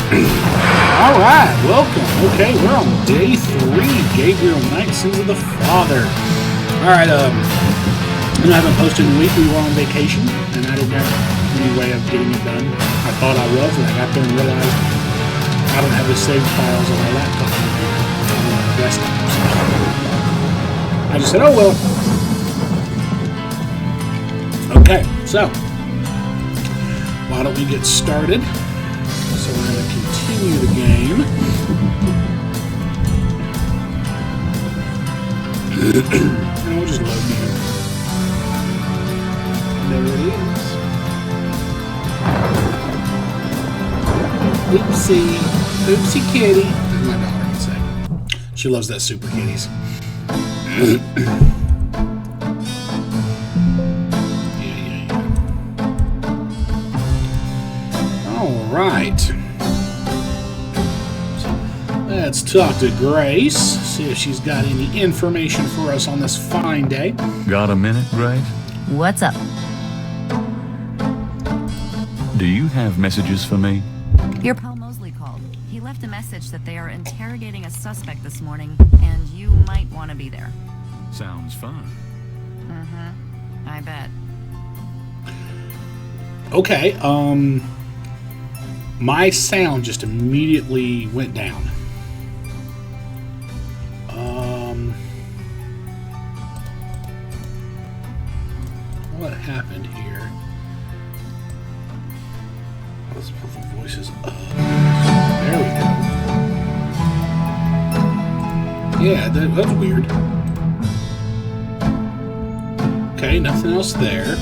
All right, welcome. Okay, we're on day 3. Gabriel Knight, Sins of the Father. All right, I haven't posted in a week. We were on vacation, and I didn't have any way of getting it done. I thought I was, and I got there and realized I don't have the saved files on my laptop on the desktop. So I just said, oh well. Okay, so why don't we get started? So we're going to continue the game. And we'll just load here. There it is. Oopsie. Oopsie kitty. As my daughter would say. She loves that Super Kitties. Alright. Let's talk to Grace, see if she's got any information for us on this fine day. Got a minute, Grace? What's up? Do you have messages for me? Your pal Mosley called. He left a message that they are interrogating a suspect this morning, and you might want to be there. Sounds fun. I bet. Okay, my sound just immediately went down. What happened here? Let's put the voices up. There we go. Yeah, that's weird. Okay, nothing else there.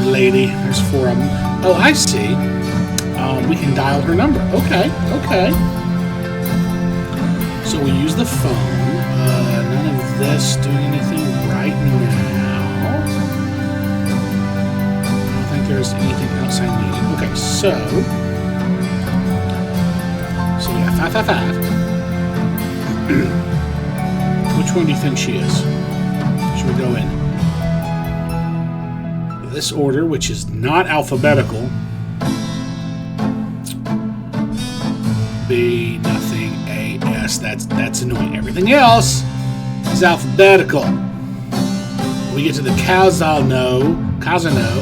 Lady, there's 4 of them. Oh, I see. We can dial her number. Okay. So we use the phone. None of this doing anything right now. I don't think there's anything else I need. Okay, so yeah, 555. Which one do you think she is? Should we go in? This order, which is not alphabetical. B, nothing, A, S. That's annoying. Everything else is alphabetical. We get to the Kazano,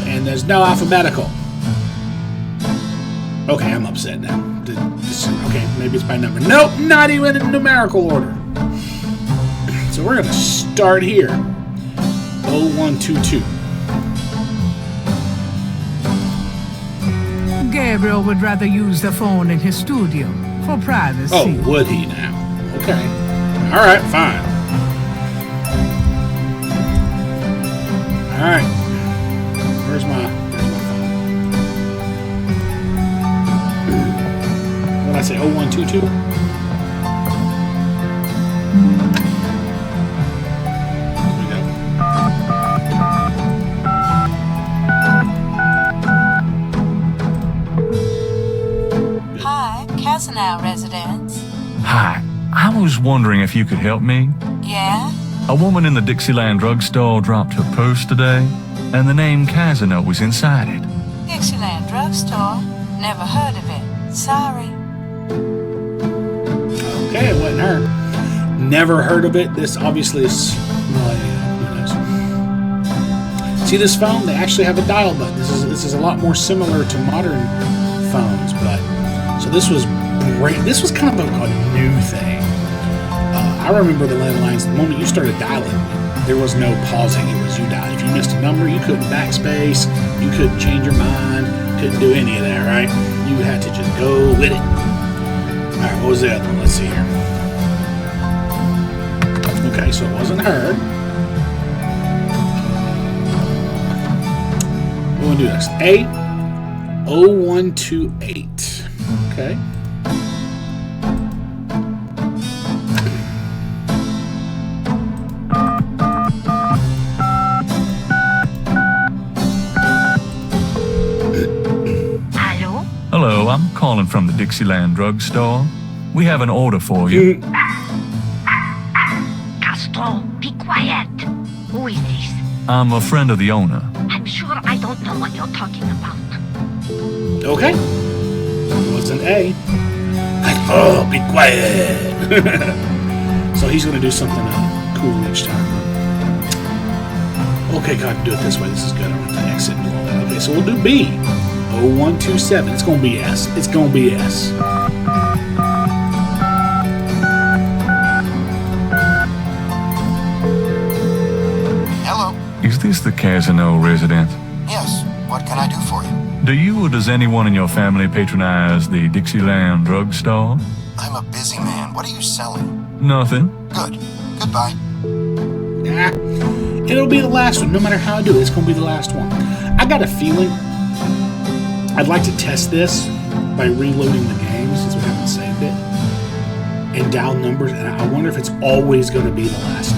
and there's no alphabetical. Okay, I'm upset now. Okay, maybe it's by number. Nope, not even in numerical order. So we're gonna start here. 0122. Gabriel would rather use the phone in his studio for privacy. Oh, would he now? Okay. All right, fine. All right. Where's my phone? What did I say? 0122? Now, residents. Hi, I was wondering if you could help me. Yeah? A woman in the Dixieland drugstore dropped her purse today, and the name Casino was inside it. Dixieland drugstore? Never heard of it. Sorry. Okay, it wasn't her. Never heard of it. This obviously is... Well, who knows? See this phone? They actually have a dial button. This is a lot more similar to modern phones, but... So this was great. This was kind of a new thing. I remember the landlines. The moment you started dialing, there was no pausing. It was you dial. If you missed a number, you couldn't backspace. You couldn't change your mind. Couldn't do any of that, right? You had to just go with it. All right, what was the other one? Let's see here. Okay, so it wasn't her. We're going to do this. 0128. Okay. calling from the Dixieland drugstore. We have an order for you. Castro, be quiet. Who is this? I'm a friend of the owner. I'm sure I don't know what you're talking about. Okay. It was an A. Oh, be quiet. So he's going to do something cool each time. Okay, God, I can do it this way. This is good. I want to exit and all that. Okay, so we'll do B. 0127. It's going to be S. It's going to be S. Hello. Is this the Casino resident? Yes. What can I do for you? Do you or does anyone in your family patronize the Dixieland drugstore? I'm a busy man. What are you selling? Nothing. Good. Goodbye. Ah, it'll be the last one. No matter how I do it, it's going to be the last one. I got a feeling I'd like to test this by reloading the game since we haven't saved it and dial numbers, and I wonder if it's always going to be the last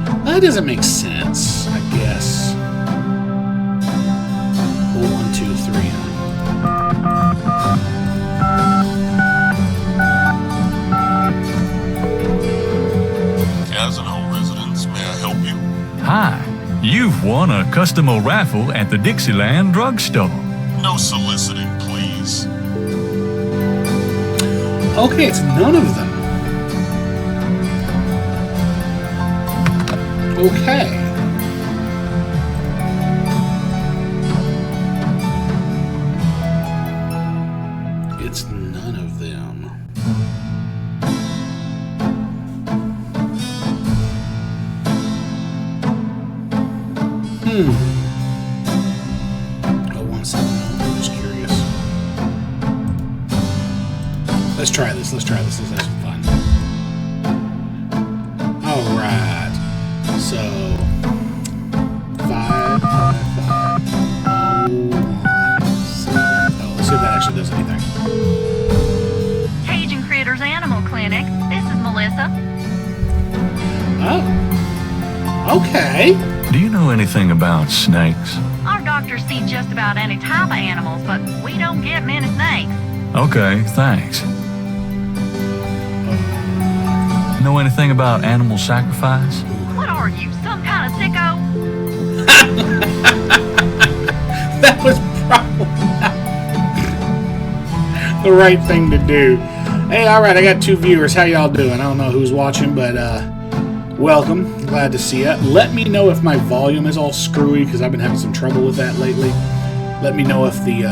number. That doesn't make sense, I guess. 1, 2, 3. Casino residents, may I help you? Hi. You've won a customer raffle at the Dixieland drugstore. No soliciting, please. Okay, it's none of them. Okay. It's none of them. Oh, 170. I'm just curious. Let's try this. Let's try this. Let's have some fun. All right. So 5, 5, 5, 0, 1, 7. Oh, let's see if that actually does anything. Cajun Critters Animal Clinic. This is Melissa. Oh. Okay. Do you know anything about snakes? Our doctors see just about any type of animals, but we don't get many snakes. Okay, thanks. Know anything about animal sacrifice? What are you, some kind of sicko? That was probably not the right thing to do. Hey, all right, I got 2 viewers. How y'all doing? I don't know who's watching, but welcome. Glad to see you. Let me know if my volume is all screwy, because I've been having some trouble with that lately. Let me know if the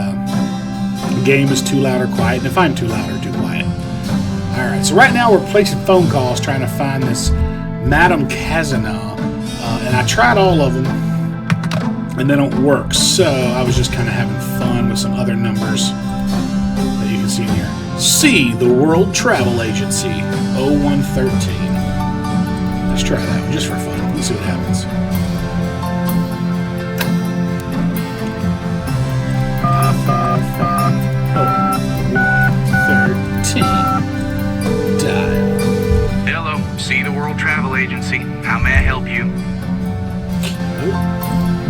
game is too loud or quiet, and if I'm too loud or too quiet. All right, so right now we're placing phone calls trying to find this Madame Casino, and I tried all of them, and they don't work. So I was just kind of having fun with some other numbers that you can see in here. C, the World Travel Agency, 0113. Let's try that one just for fun. Let's see what happens. 555 0113. Dial. Hello, see the World Travel Agency. How may I help you?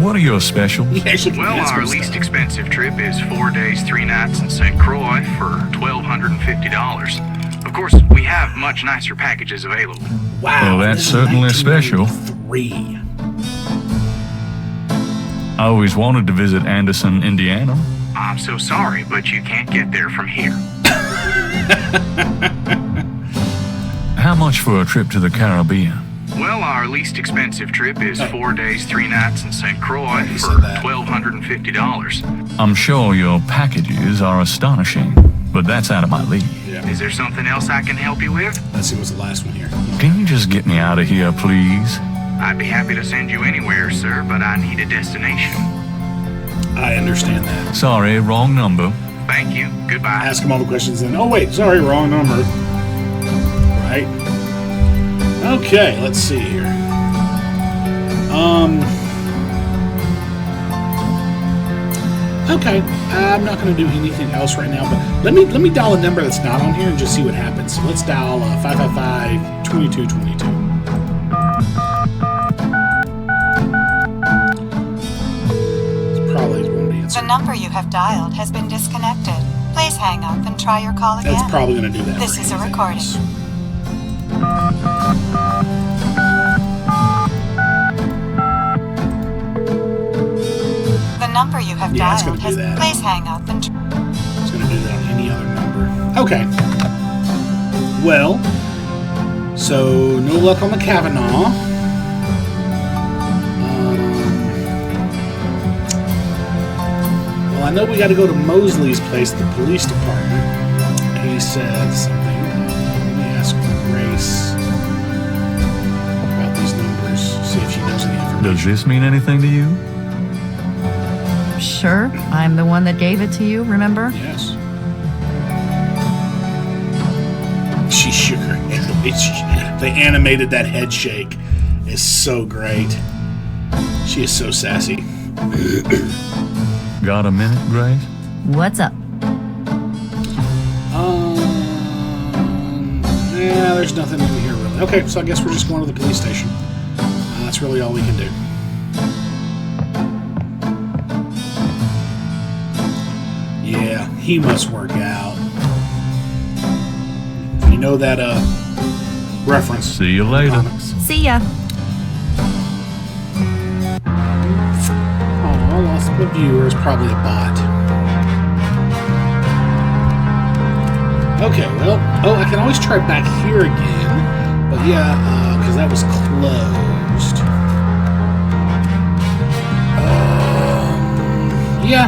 What are your specials? Yeah, Well, our least expensive trip is 4 days, 3 nights in St. Croix for $1,250. Of course, we have much nicer packages available. Wow, Well, that's this is certainly special. 1993. I always wanted to visit Anderson, Indiana. I'm so sorry, but you can't get there from here. How much for a trip to the Caribbean? Well, our least expensive trip is 4 days, 3 nights in St. Croix You for said that. $1,250. I'm sure your packages are astonishing, but that's out of my league. Yeah. Is there something else I can help you with? Let's see what's the last one here. Can you just get me out of here, please? I'd be happy to send you anywhere, sir, but I need a destination. I understand that. Sorry, wrong number. Thank you. Goodbye. Ask him all the questions then. Oh, wait, sorry, wrong number. Right. Okay, let's see here. Okay, I'm not going to do anything else right now, but let me dial a number that's not on here and just see what happens. So let's dial 555-2222. It's probably won't answer. The number you have dialed has been disconnected. Please hang up and try your call again. That's probably going to do that. This for is a anything recording. else. The number you have Yeah, it's dialed gonna do has... that. Please hang up and... It's going to do that on any other number. Okay. Well, so no luck on the Kavanaugh. Well, I know we got to go to Mosley's place, the police department. He said something. Let me ask Grace about these numbers. See if she knows any information. Does this mean anything to you? Sure, I'm the one that gave it to you, remember? Yes. She shook her head. They animated that head shake. It's so great. She is so sassy. Got a minute, Grace? What's up? Yeah, there's nothing in here really. Okay, so I guess we're just going to the police station. That's really all we can do. Yeah, he must work out. You know that reference. See you later. Comics. See ya. Oh, lost the viewer is probably a bot. Okay, well, I can always try back here again, but yeah, because that was closed. Yeah.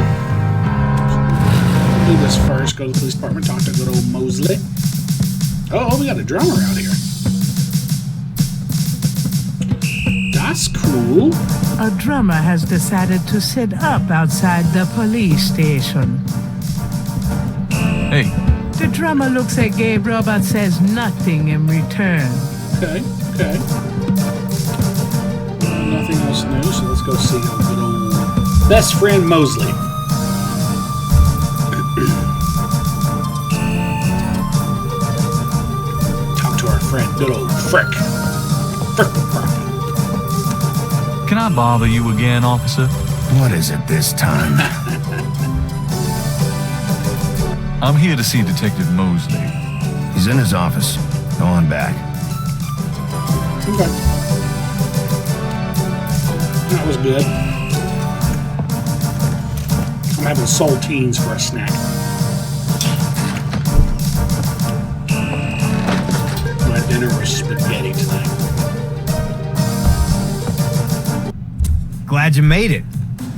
Do this first. Go to the police department. Talk to good old Mosley. Oh, we got a drummer out here. That's cool. A drummer has decided to sit up outside the police station. Hey, The drummer looks at Gabriel but says nothing in return. Okay. Nothing else new, so let's go see our good old best friend Mosley. Talk to our friend, good old Frick. can I bother you again, officer? What is it this time? I'm here to see Detective Mosley. He's in his office. Go on back. Okay. That was good. I'm having saltines for a snack. My dinner was spaghetti tonight. Glad you made it.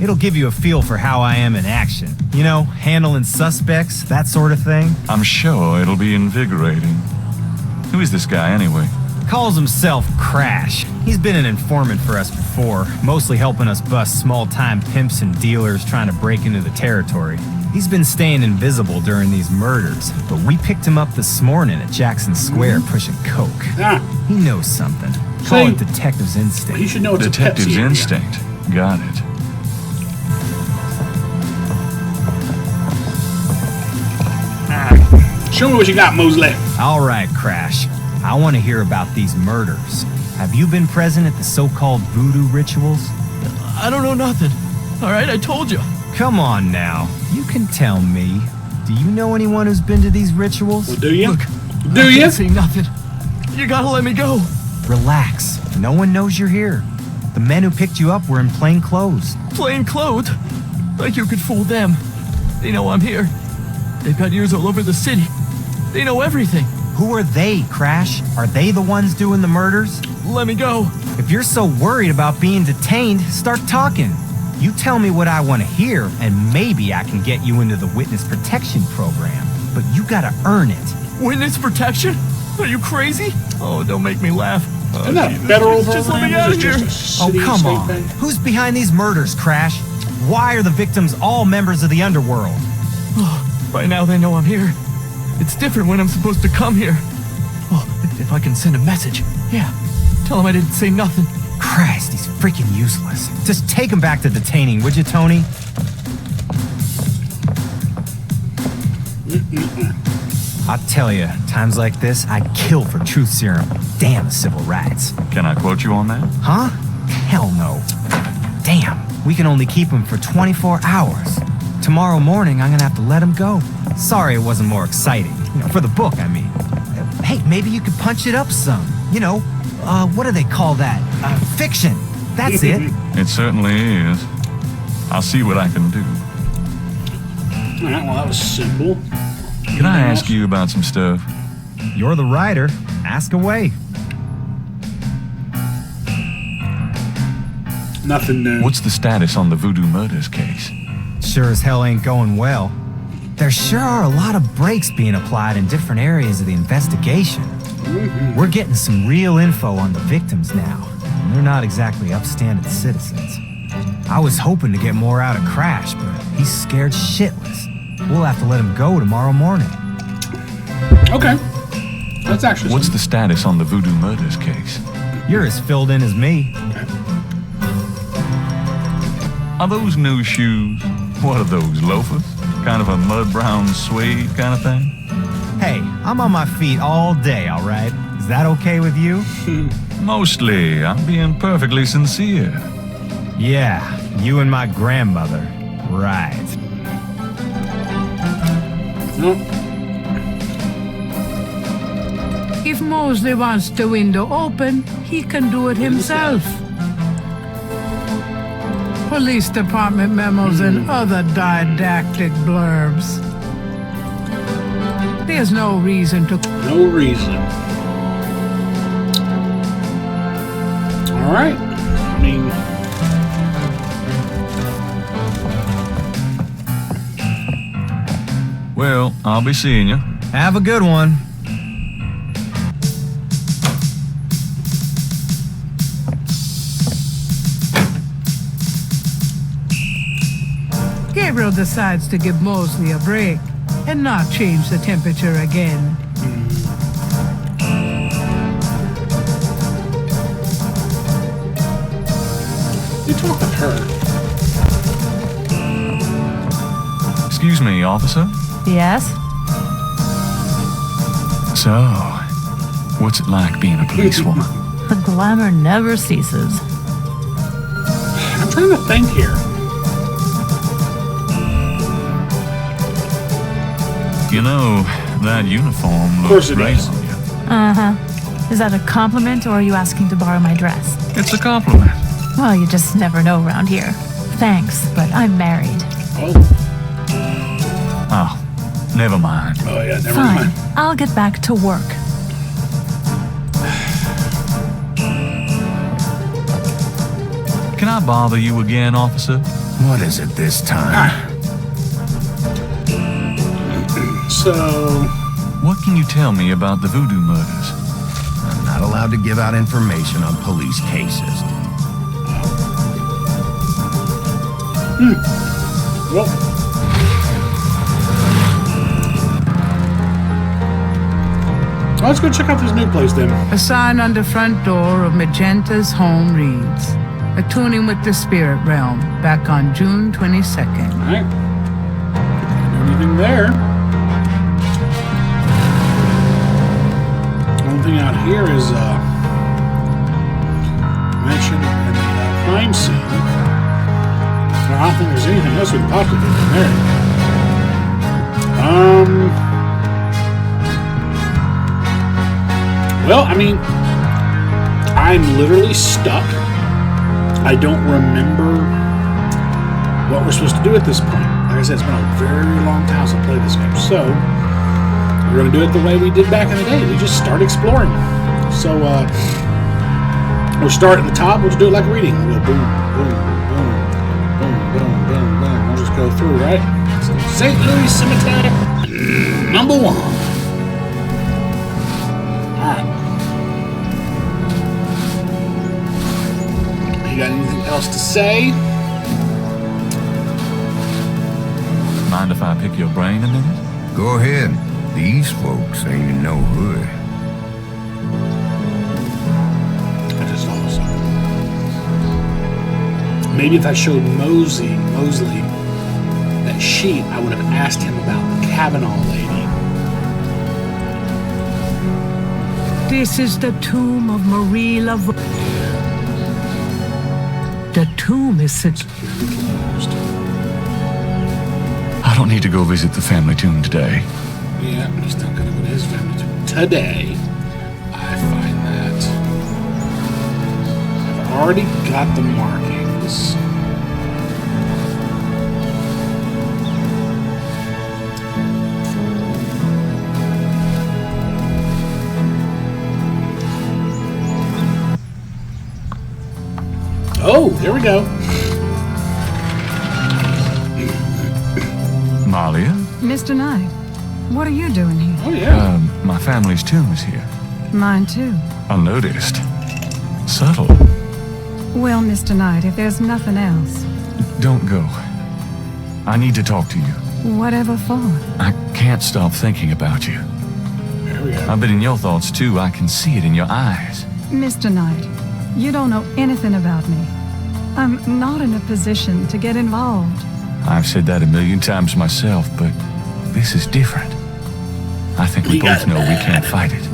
It'll give you a feel for how I am in action. You know, handling suspects, that sort of thing. I'm sure it'll be invigorating. Who is this guy, anyway? Calls himself Crash. He's been an informant for us before, mostly helping us bust small-time pimps and dealers trying to break into the territory. He's been staying invisible during these murders, but we picked him up this morning at Jackson Square pushing coke. Ah, He knows something. Call it detective's he instinct. should know it's Detective's a Pepsi area. instinct. Got it. Show me what you got, Mosley. All right, Crash. I want to hear about these murders. Have you been present at the so-called voodoo rituals? I don't know nothing. All right, I told you. Come on now. You can tell me. Do you know anyone who's been to these rituals? Well, do you? Look, Do I you? can't say nothing. You gotta let me go. Relax. No one knows you're here. The men who picked you up were in plain clothes. Plain clothes. Like you could fool them. They know I'm here. They've got ears all over the city. They know everything. Who are they, Crash? Are they the ones doing the murders? Let me go. If you're so worried about being detained, start talking. You tell me what I want to hear, and maybe I can get you into the witness protection program. But you gotta earn it. Witness protection? Are you crazy? Oh, don't make me laugh. Isn't that a federal Just let program? me out Is of it here. just a Oh, city come state on. thing? Who's behind these murders, Crash? Why are the victims all members of the underworld? By now they know I'm here. It's different when I'm supposed to come here. Oh, if I can send a message. Yeah. Tell them I didn't say nothing. Christ, he's freaking useless. Just take him back to detaining, would you, Tony? I'll tell you, times like this, I'd kill for truth serum. Damn civil rights. Can I quote you on that? Huh? Hell no. Damn, we can only keep him for 24 hours. Tomorrow morning, I'm gonna have to let him go. Sorry it wasn't more exciting. For the book, I mean. Hey, maybe you could punch it up some. What do they call that? Fiction. That's it. It certainly is. I'll see what I can do. All right, well, that was simple. Can I ask you about some stuff? You're the writer. Ask away. Nothing new. What's the status on the Voodoo Murders case? Sure as hell ain't going well. There sure are a lot of brakes being applied in different areas of the investigation. We're getting some real info on the victims now, and they're not exactly upstanding citizens. I was hoping to get more out of Crash, but he's scared shitless. We'll have to let him go tomorrow morning. Okay. That's actually What's the status on the Voodoo Murders case? You're as filled in as me. Okay. Are those new shoes? What are those, loafers? Kind of a mud-brown suede kind of thing? Hey, I'm on my feet all day, all right? Is that okay with you? Mostly. I'm being perfectly sincere. Yeah, you and my grandmother. Right. Nope. If Mosley wants the window open, he can do it himself. Police department memos and other didactic blurbs. There's no reason to... No reason. All right. I mean... Well, I'll be seeing you. Have a good one. Gabriel decides to give Mosley a break and not change the temperature again. You talk with her. Excuse me, officer? Yes? So, what's it like being a policewoman? The glamour never ceases. I'm trying to think here. You know, that uniform Of course looks it great does. on you. Uh-huh. Is that a compliment or are you asking to borrow my dress? It's a compliment. Well, you just never know around here. Thanks, but I'm married. Oh, never mind. Oh, yeah, never Fine. mind. I'll get back to work. Can I bother you again, officer? What is it this time? So... What can you tell me about the Voodoo murders? I'm not allowed to give out information on police cases. Well... Let's go check out this new place then. A sign on the front door of Magenta's home reads, Attuning with the Spirit Realm, back on June 22nd. Alright. Anything there? One thing out here is mentioned in the crime scene. I don't think there's anything else we can possibly do in there. Well, I mean, I'm literally stuck. I don't remember what we're supposed to do at this point. Like I said, it's been a very long time since I played this game. So, we're going to do it the way we did back in the day. We just start exploring. So, we'll start at the top. We'll just do it like reading. We'll go boom, boom, boom, boom, boom, boom, boom. We'll just go through, right? So, St. Louis Cemetery, number 1. Alright. You got anything else to say? Mind if I pick your brain a minute? Go ahead. These folks ain't in no hurry. I just thought of something. Maybe if I showed Mosley that sheet, I would have asked him about the Kavanaugh lady. This is the tomb of Marie Laveau. The tomb is I I don't need to go visit the family tomb today. Yeah, he's not going to go to his family tomb today. I find that. I've already got the markings. Oh, there we go. Malia? Mr. Knight, what are you doing here? Oh, yeah. My family's tomb is here. Mine too. Unnoticed. Subtle. Well, Mr. Knight, if there's nothing else. Don't go. I need to talk to you. Whatever for? I can't stop thinking about you. There we go. I bet in your thoughts too, I can see it in your eyes. Mr. Knight, you don't know anything about me. I'm not in a position to get involved. I've said that a million times myself, but this is different. I think we both know we can't fight it.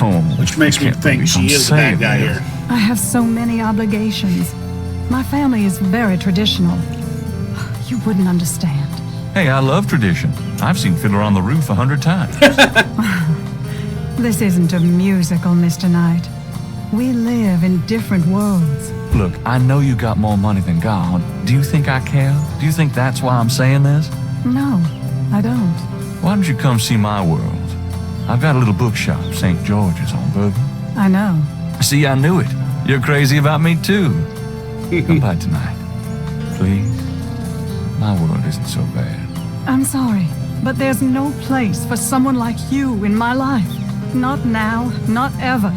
Oh, which makes me think she is the bad guy here. I have so many obligations. My family is very traditional. You wouldn't understand. Hey, I love tradition. I've seen Fiddler on the Roof 100 times. This isn't a musical, Mr. Knight. We live in different worlds. Look, I know you got more money than God. Do you think I care? Do you think that's why I'm saying this? No, I don't. Why don't you come see my world? I've got a little bookshop, St. George's on Bourbon. I know. See, I knew it. You're crazy about me, too. Come by tonight. Please. My world isn't so bad. I'm sorry, but there's no place for someone like you in my life. Not now, not ever.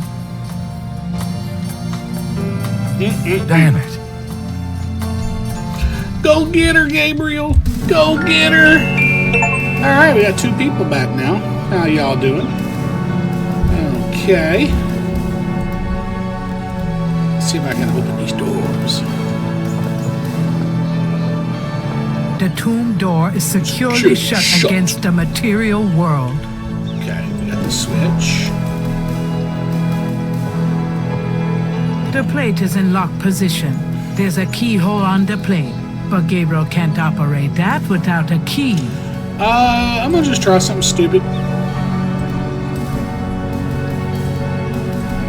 Damn it. Go get her, Gabriel. Go get her. All right, we got 2 people back now. How y'all doing? Okay. Let's see if I can open these doors. The tomb door is securely shut against the material world. Okay, we got the switch. The plate is in lock position. There's a keyhole on the plate, but Gabriel can't operate that without a key. I'm gonna just try something stupid.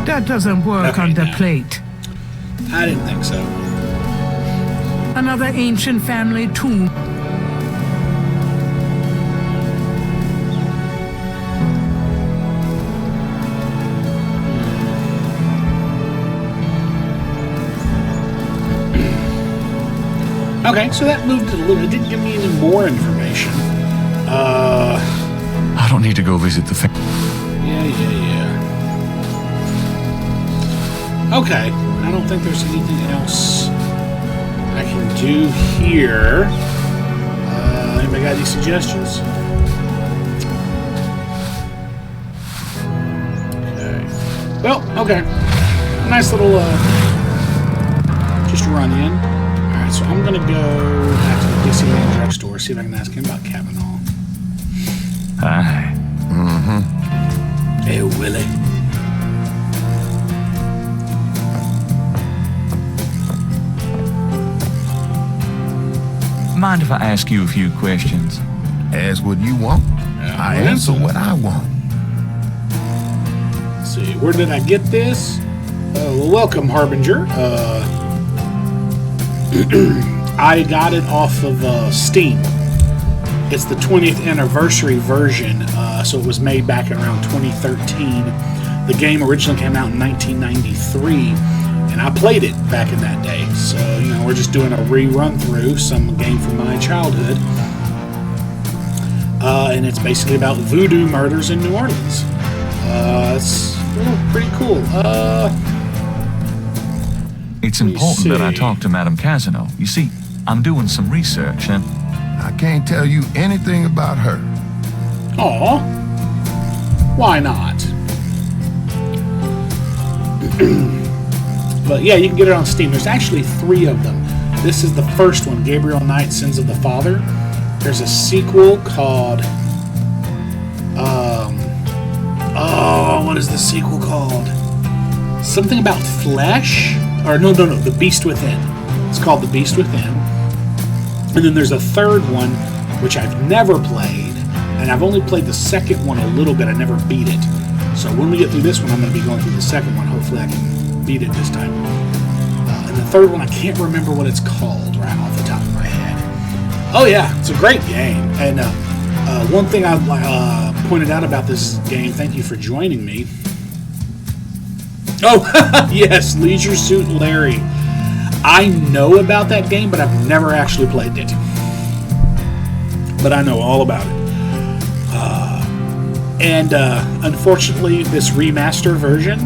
That doesn't work on the plate. I didn't think so. Another ancient family tomb. Okay, so that moved it a little. It didn't give me any more information. I don't need to go visit the family. Yeah. Okay, I don't think there's anything else I can do here. Anybody got any suggestions? Okay. Well, okay. Nice little, just run in. Alright, so I'm gonna go back to the Dixieland drugstore, see if I can ask him about Kavanaugh. Hi. Mm-hmm. Hey, Willie. Mind if I ask you a few questions? Ask what you want. I answer what I want. Let's see, where did I get this? Welcome, Harbinger. I got it off of Steam. It's the 20th anniversary version, so it was made back in around 2013. The game originally came out in 1993, and I played it back in that day. So, you know, we're just doing a rerun through some game from my childhood. And it's basically about voodoo murders in New Orleans. It's pretty cool. It's important that I talk to Madame Casino. You see, I'm doing some research and... I can't tell you anything about her. Aw. Why not? But yeah, you can get it on Steam. There's actually 3 of them. This is the first one, Gabriel Knight, Sins of the Father. There's a sequel called... what is the sequel called? Something about flesh? Or no, The Beast Within. It's called The Beast Within. And then there's a third one which I've never played, and I've only played the second one a little bit. I never beat it. So when we get through this one, I'm going to be going through the second one. Hopefully I can beat it this time. And the third one, I can't remember what it's called right off the top of my head. Oh yeah, it's a great game. And one thing I pointed out about this game, thank you for joining me. Oh, yes, Leisure Suit Larry. I know about that game, but I've never actually played it. But I know all about it. Unfortunately, this remaster version,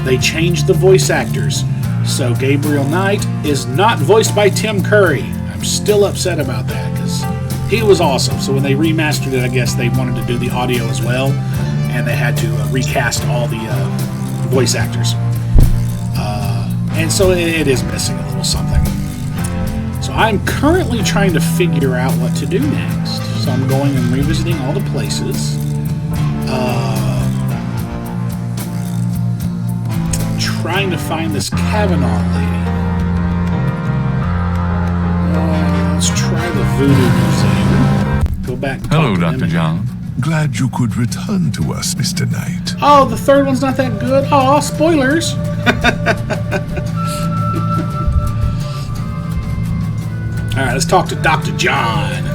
they changed the voice actors. So Gabriel Knight is not voiced by Tim Curry. I'm still upset about that because he was awesome. So when they remastered it, I guess they wanted to do the audio as well, and they had to recast all the voice actors. And so it is missing a little something. So I'm currently trying to figure out what to do next. So I'm going and revisiting all the places. Trying to find this Kavanaugh lady. Let's try the Voodoo Museum. Go back and Hello, talk to Dr. John. Glad you could return to us, Mr. Knight. Oh, the third one's not that good? Oh, spoilers. Alright, let's talk to Dr. John.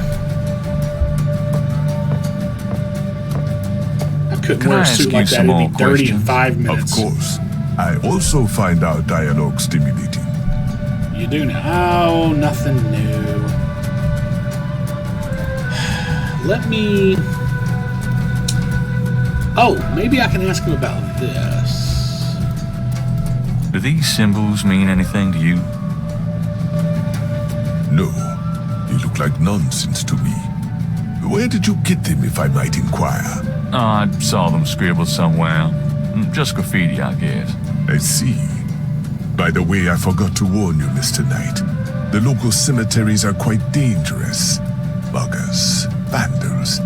I couldn't wear a suit like that. It'd be dirty in 5 minutes. Of course. I also find our dialogue stimulating. You do now. Oh, nothing new. Let me... Oh, maybe I can ask him about this. Do these symbols mean anything to you? No. They look like nonsense to me. Where did you get them, if I might inquire? Oh, I saw them scribbled somewhere. Just graffiti, I guess. I see. By the way, I forgot to warn you, Mr. Knight. The local cemeteries are quite dangerous. Buggers, vandals.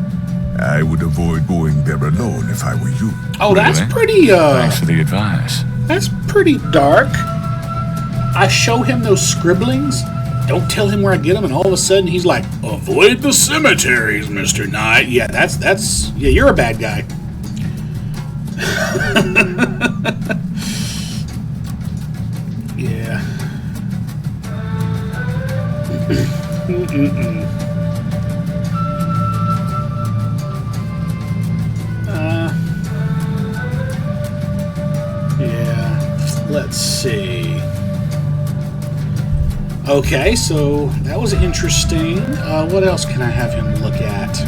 I would avoid going there alone if I were you. Oh, that's pretty, Thanks for the advice. That's pretty dark. I show him those scribblings, don't tell him where I get them, and all of a sudden he's like, avoid the cemeteries, Mr. Knight. Yeah, yeah, you're a bad guy. Yeah. Yeah. Let's see. Okay, so that was interesting. What else can I have him look at?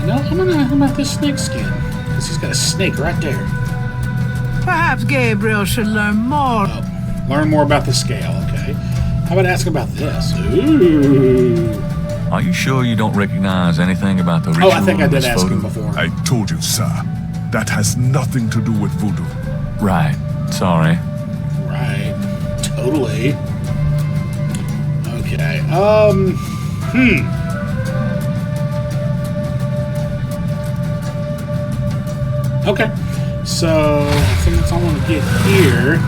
I'm gonna ask him about this snake skin, because he's got a snake right there. Perhaps Gabriel should learn more. Oh, learn more about the scale, okay. How about asking about this? Ooh. Are you sure you don't recognize anything about the ritual? Oh, I think I did ask him before. I told you, sir. That has nothing to do with voodoo. Right. Sorry. Right. Totally. Okay. Okay. So, I think that's all I'm going to get here.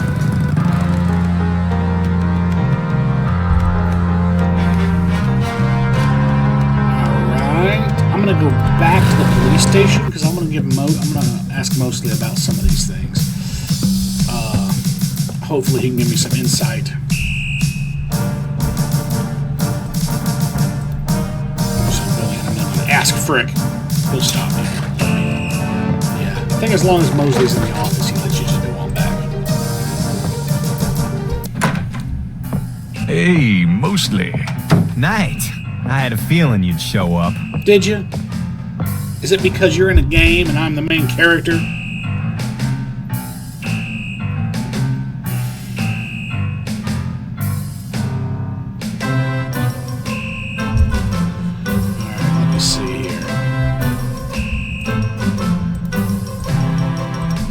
Alright. I'm going to go back to the police station because I'm going to ask mostly about some of these things. Hopefully he can give me some insight. Ask Frick. He'll stop me. Yeah. I think as long as Mosley's in the office, he lets you just go on back. Hey, Mosley. Knight. I had a feeling you'd show up. Did you? Is it because you're in a game and I'm the main character?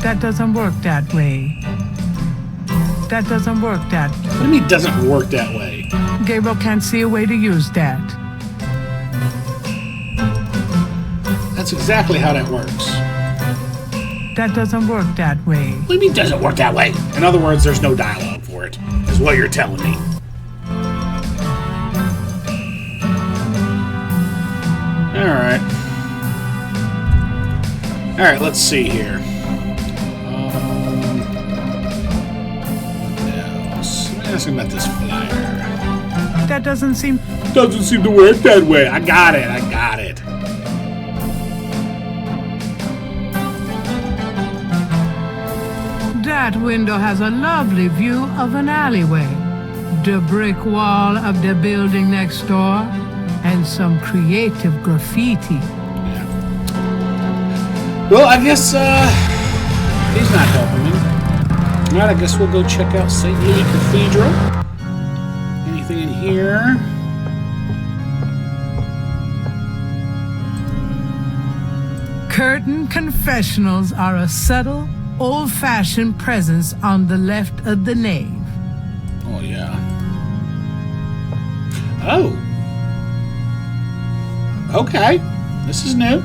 That doesn't work that way. That doesn't work that way. What do you mean it doesn't work that way? Gabriel can't see a way to use that. That's exactly how that works. That doesn't work that way. What do you mean it doesn't work that way? In other words, there's no dialogue for it, is what you're telling me. Alright. Alright, let's see here. What else? Let me ask him about this flyer. That doesn't seem to work that way. I got it. That window has a lovely view of an alleyway, the brick wall of the building next door, and some creative graffiti. Yeah. Well, I guess he's not helping me. Alright, I guess we'll go check out St. Louis Cathedral. Anything in here? Curtain confessionals are a subtle, old-fashioned presence on the left of the nave. Oh, yeah. Oh. Okay. This is new.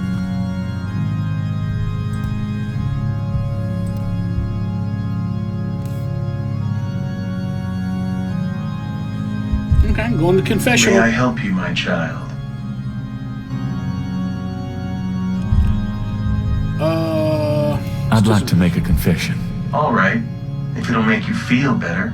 Okay, going to confessional. May I help you, my child? I'd like to make a confession. All right, if it'll make you feel better.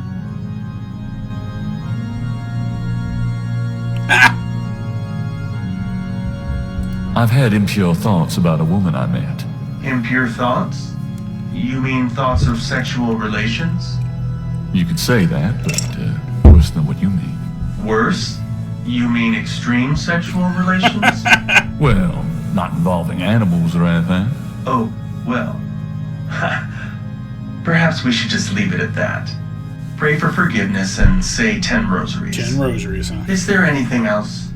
I've had impure thoughts about a woman I met. Impure thoughts? You mean thoughts of sexual relations? You could say that, but worse than what you mean. Worse? You mean extreme sexual relations? Well, not involving animals or anything. Oh, well. Perhaps we should just leave it at that. Pray for forgiveness and say 10 rosaries. 10 rosaries, huh? Is there anything else?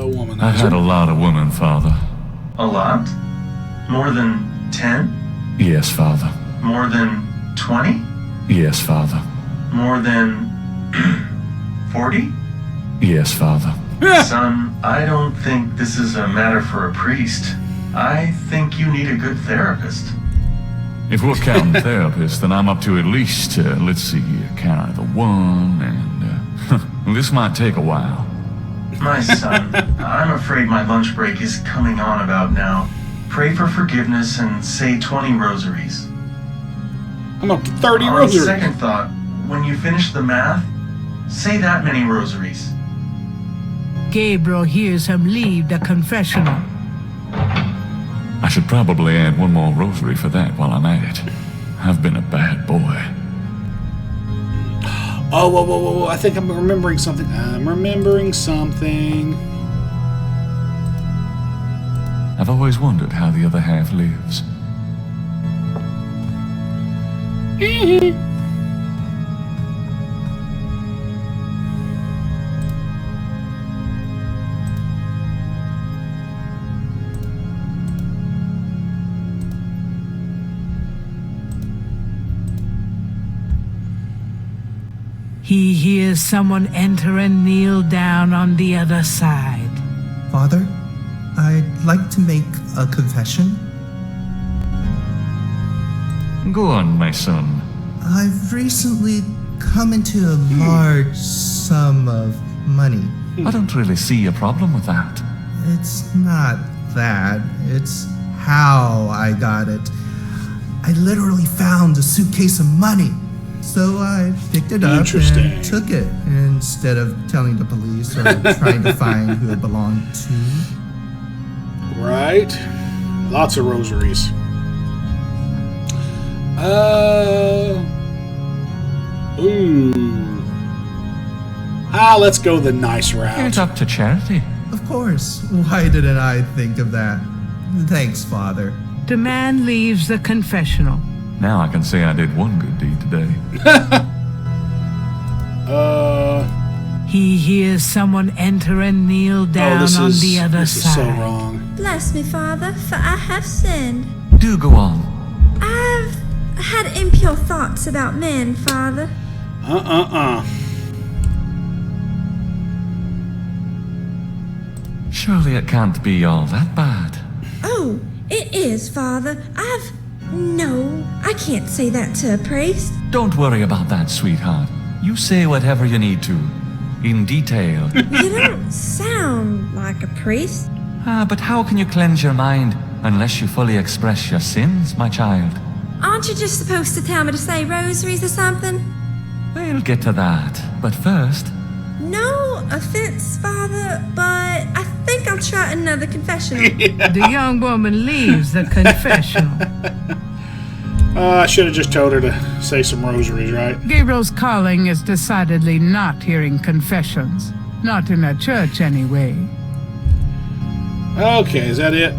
Womanizer. I've had a lot of women, Father. A lot? More than 10? Yes, Father. More than 20? Yes, Father. More than 40? Yes, Father. Son, I don't think this is a matter for a priest. I think you need a good therapist. If we're counting therapists, then I'm up to at least, let's see here, count the one, and this might take a while. My son, I'm afraid my lunch break is coming on about now. Pray for forgiveness and say 20 rosaries. I'm up to 30 On rosaries. second thought, when you finish the math, say that many rosaries. Gabriel hears him leave the confessional. I should probably add one more rosary for that while I'm at it. I've been a bad boy. Oh, whoa. I think I'm remembering something. I've always wondered how the other half lives. He hears someone enter and kneel down on the other side. Father, I'd like to make a confession. Go on, my son. I've recently come into a large sum of money. I don't really see a problem with that. It's not that. It's how I got it. I literally found a suitcase of money. So I picked it up and took it instead of telling the police or trying to find who it belonged to. Right. Lots of rosaries. Let's go the nice route. It's up to charity. Of course. Why didn't I think of that? Thanks, Father. The man leaves the confessional. Now I can say I did one good deed today. He hears someone enter and kneel down on the other side. This is so wrong. Bless me, Father, for I have sinned. Do go on. I've had impure thoughts about men, Father. Surely it can't be all that bad. Oh, it is, Father. No, I can't say that to a priest. Don't worry about that, sweetheart. You say whatever you need to. in detail. You don't sound like a priest. But how can you cleanse your mind unless you fully express your sins, my child? Aren't you just supposed to tell me to say rosaries or something? We'll get to that, but first... No offense, Father, but I think I'll try another confessional. The young woman leaves the confessional. I should have just told her to say some rosaries, right? Gabriel's calling is decidedly not hearing confessions. Not in a church, anyway. Okay, is that it?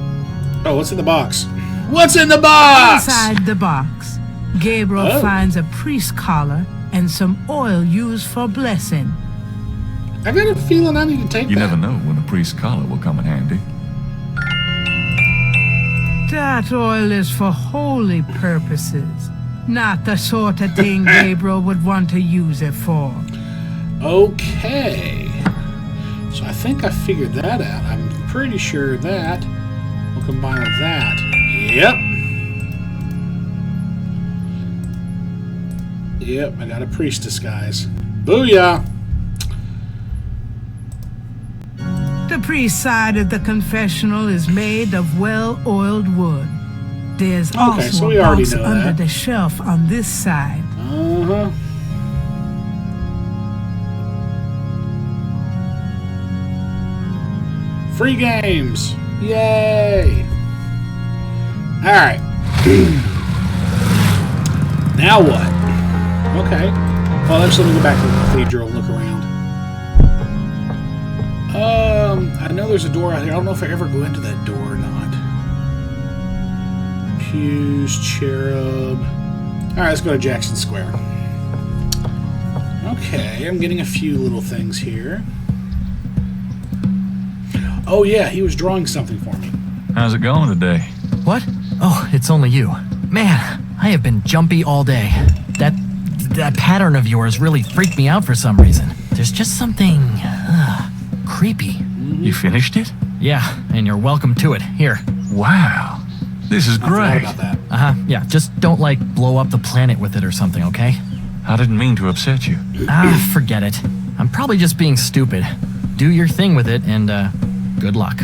Oh, what's in the box? What's in the box? Inside the box, Gabriel finds a priest collar and some oil used for blessing. I got a feeling I need to take You never know when a priest's collar will come in handy. That oil is for holy purposes, not the sort of thing Gabriel would want to use it for. Okay. So I think I figured that out. I'm pretty sure that will combine with that. Yep. Yep, I got a priestess, guys. Booyah! The priest side of the confessional is made of well-oiled wood. There's also a box under the shelf on this side. Uh-huh. Free games! Yay! Alright. Now what? Okay. Well, let's let me go back to the cathedral and look around. I know there's a door out here. I don't know if I ever go into that door or not. Pews, cherub. Alright, let's go to Jackson Square. Okay, I'm getting a few little things here. Oh yeah, he was drawing something for me. How's it going today? What? Oh, it's only you. Man, I have been jumpy all day. That pattern of yours really freaked me out for some reason. There's just something creepy. You finished it? Yeah, and you're welcome to it. Here. Wow. This is great. About that. Yeah, just don't, blow up the planet with it or something, okay? I didn't mean to upset you. Forget it. I'm probably just being stupid. Do your thing with it, and, good luck.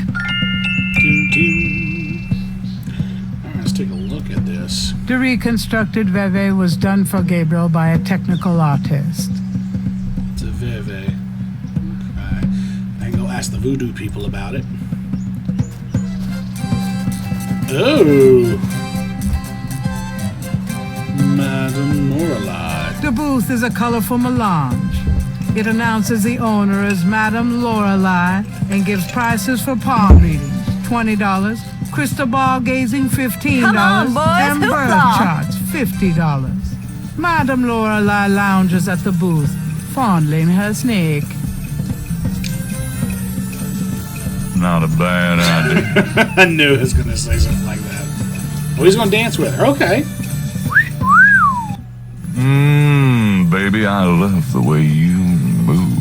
Alright, let's take a look at this. The reconstructed Veve was done for Gabriel by a technical artist. It's a Veve. Okay. I can go ask the voodoo people about it. Oh! Madame Lorelei. The booth is a colorful melange. It announces the owner as Madame Lorelei and gives prices for palm readings, $20, crystal ball gazing, $15, Come on, boys, and bird hoopla. charts, $50. Madame Lorelei lounges at the booth, fondling her snake. Not a bad idea. I knew he was going to say something like that. Oh, he's going to dance with her. Okay. Baby, I love the way you move.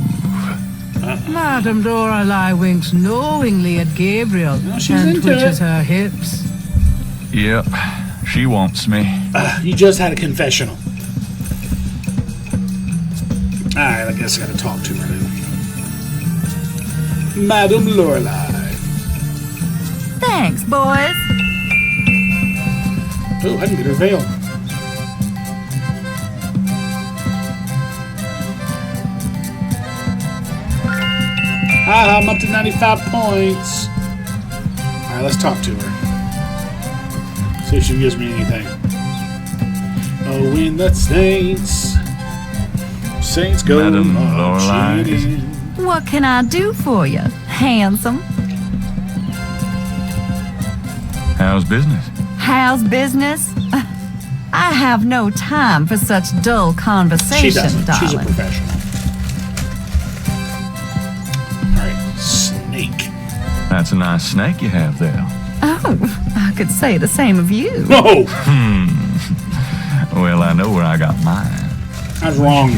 Madame Lorelei winks knowingly at Gabriel and twitches her hips. Yep, she wants me. You just had a confessional. Alright, I guess I gotta talk to her now. Madame Lorelei. Thanks, boys. Oh, I can get her veil. I'm up to 95 points. Alright, let's talk to her. See if she gives me anything. Oh, when the Saints go Madame Lorelei. What can I do for you, handsome? How's business? How's business? I have no time for such dull conversation, She doesn't. darling. She's a professional. Alright, snake. That's a nice snake you have there. Oh, I could say the same of you. No! Well, I know where I got mine. That's wrong.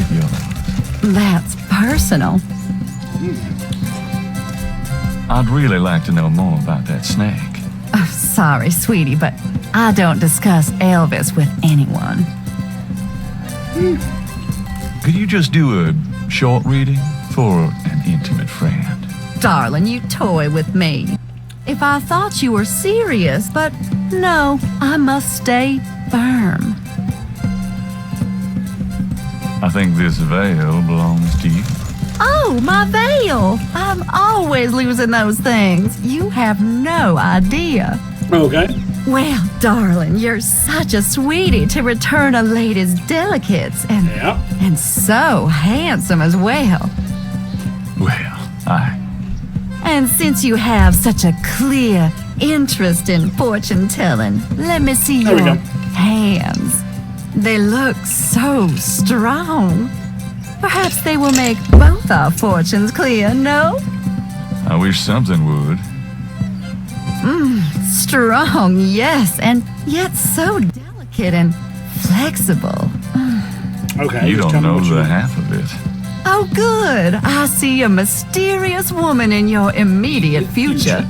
That's personal. I'd really like to know more about that snake. Oh, sorry, sweetie, but I don't discuss Elvis with anyone. Could you just do a short reading? for an intimate friend. Darling, you toy with me. If I thought you were serious, but no, I must stay firm. I think this veil belongs to you. Oh, my veil! I'm always losing those things. You have no idea. Okay. Well, darling, you're such a sweetie to return a lady's delicates, and so handsome as well. Well, And since you have such a clear interest in fortune telling, let me see There we your go. hands. They look so strong. Perhaps they will make both our fortunes clear, no? I wish something would. Strong, yes, and yet so delicate and flexible. Okay. You just don't tell me know what you the want. half of it. Oh, good. I see a mysterious woman in your immediate future.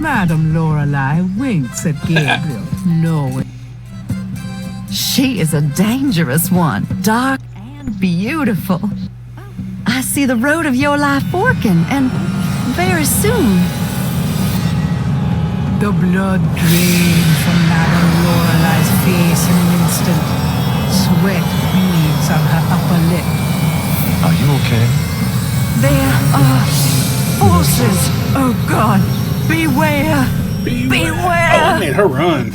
Madam Lorelei winks at Gabriel, knowing. She is a dangerous one, dark and beautiful. I see the road of your life forking, and very soon. The blood drained from Madam Lorelei's face in an instant. Sweat beads on her upper lip. Are you okay? There are forces. Oh, God. Beware. Oh, I made her run.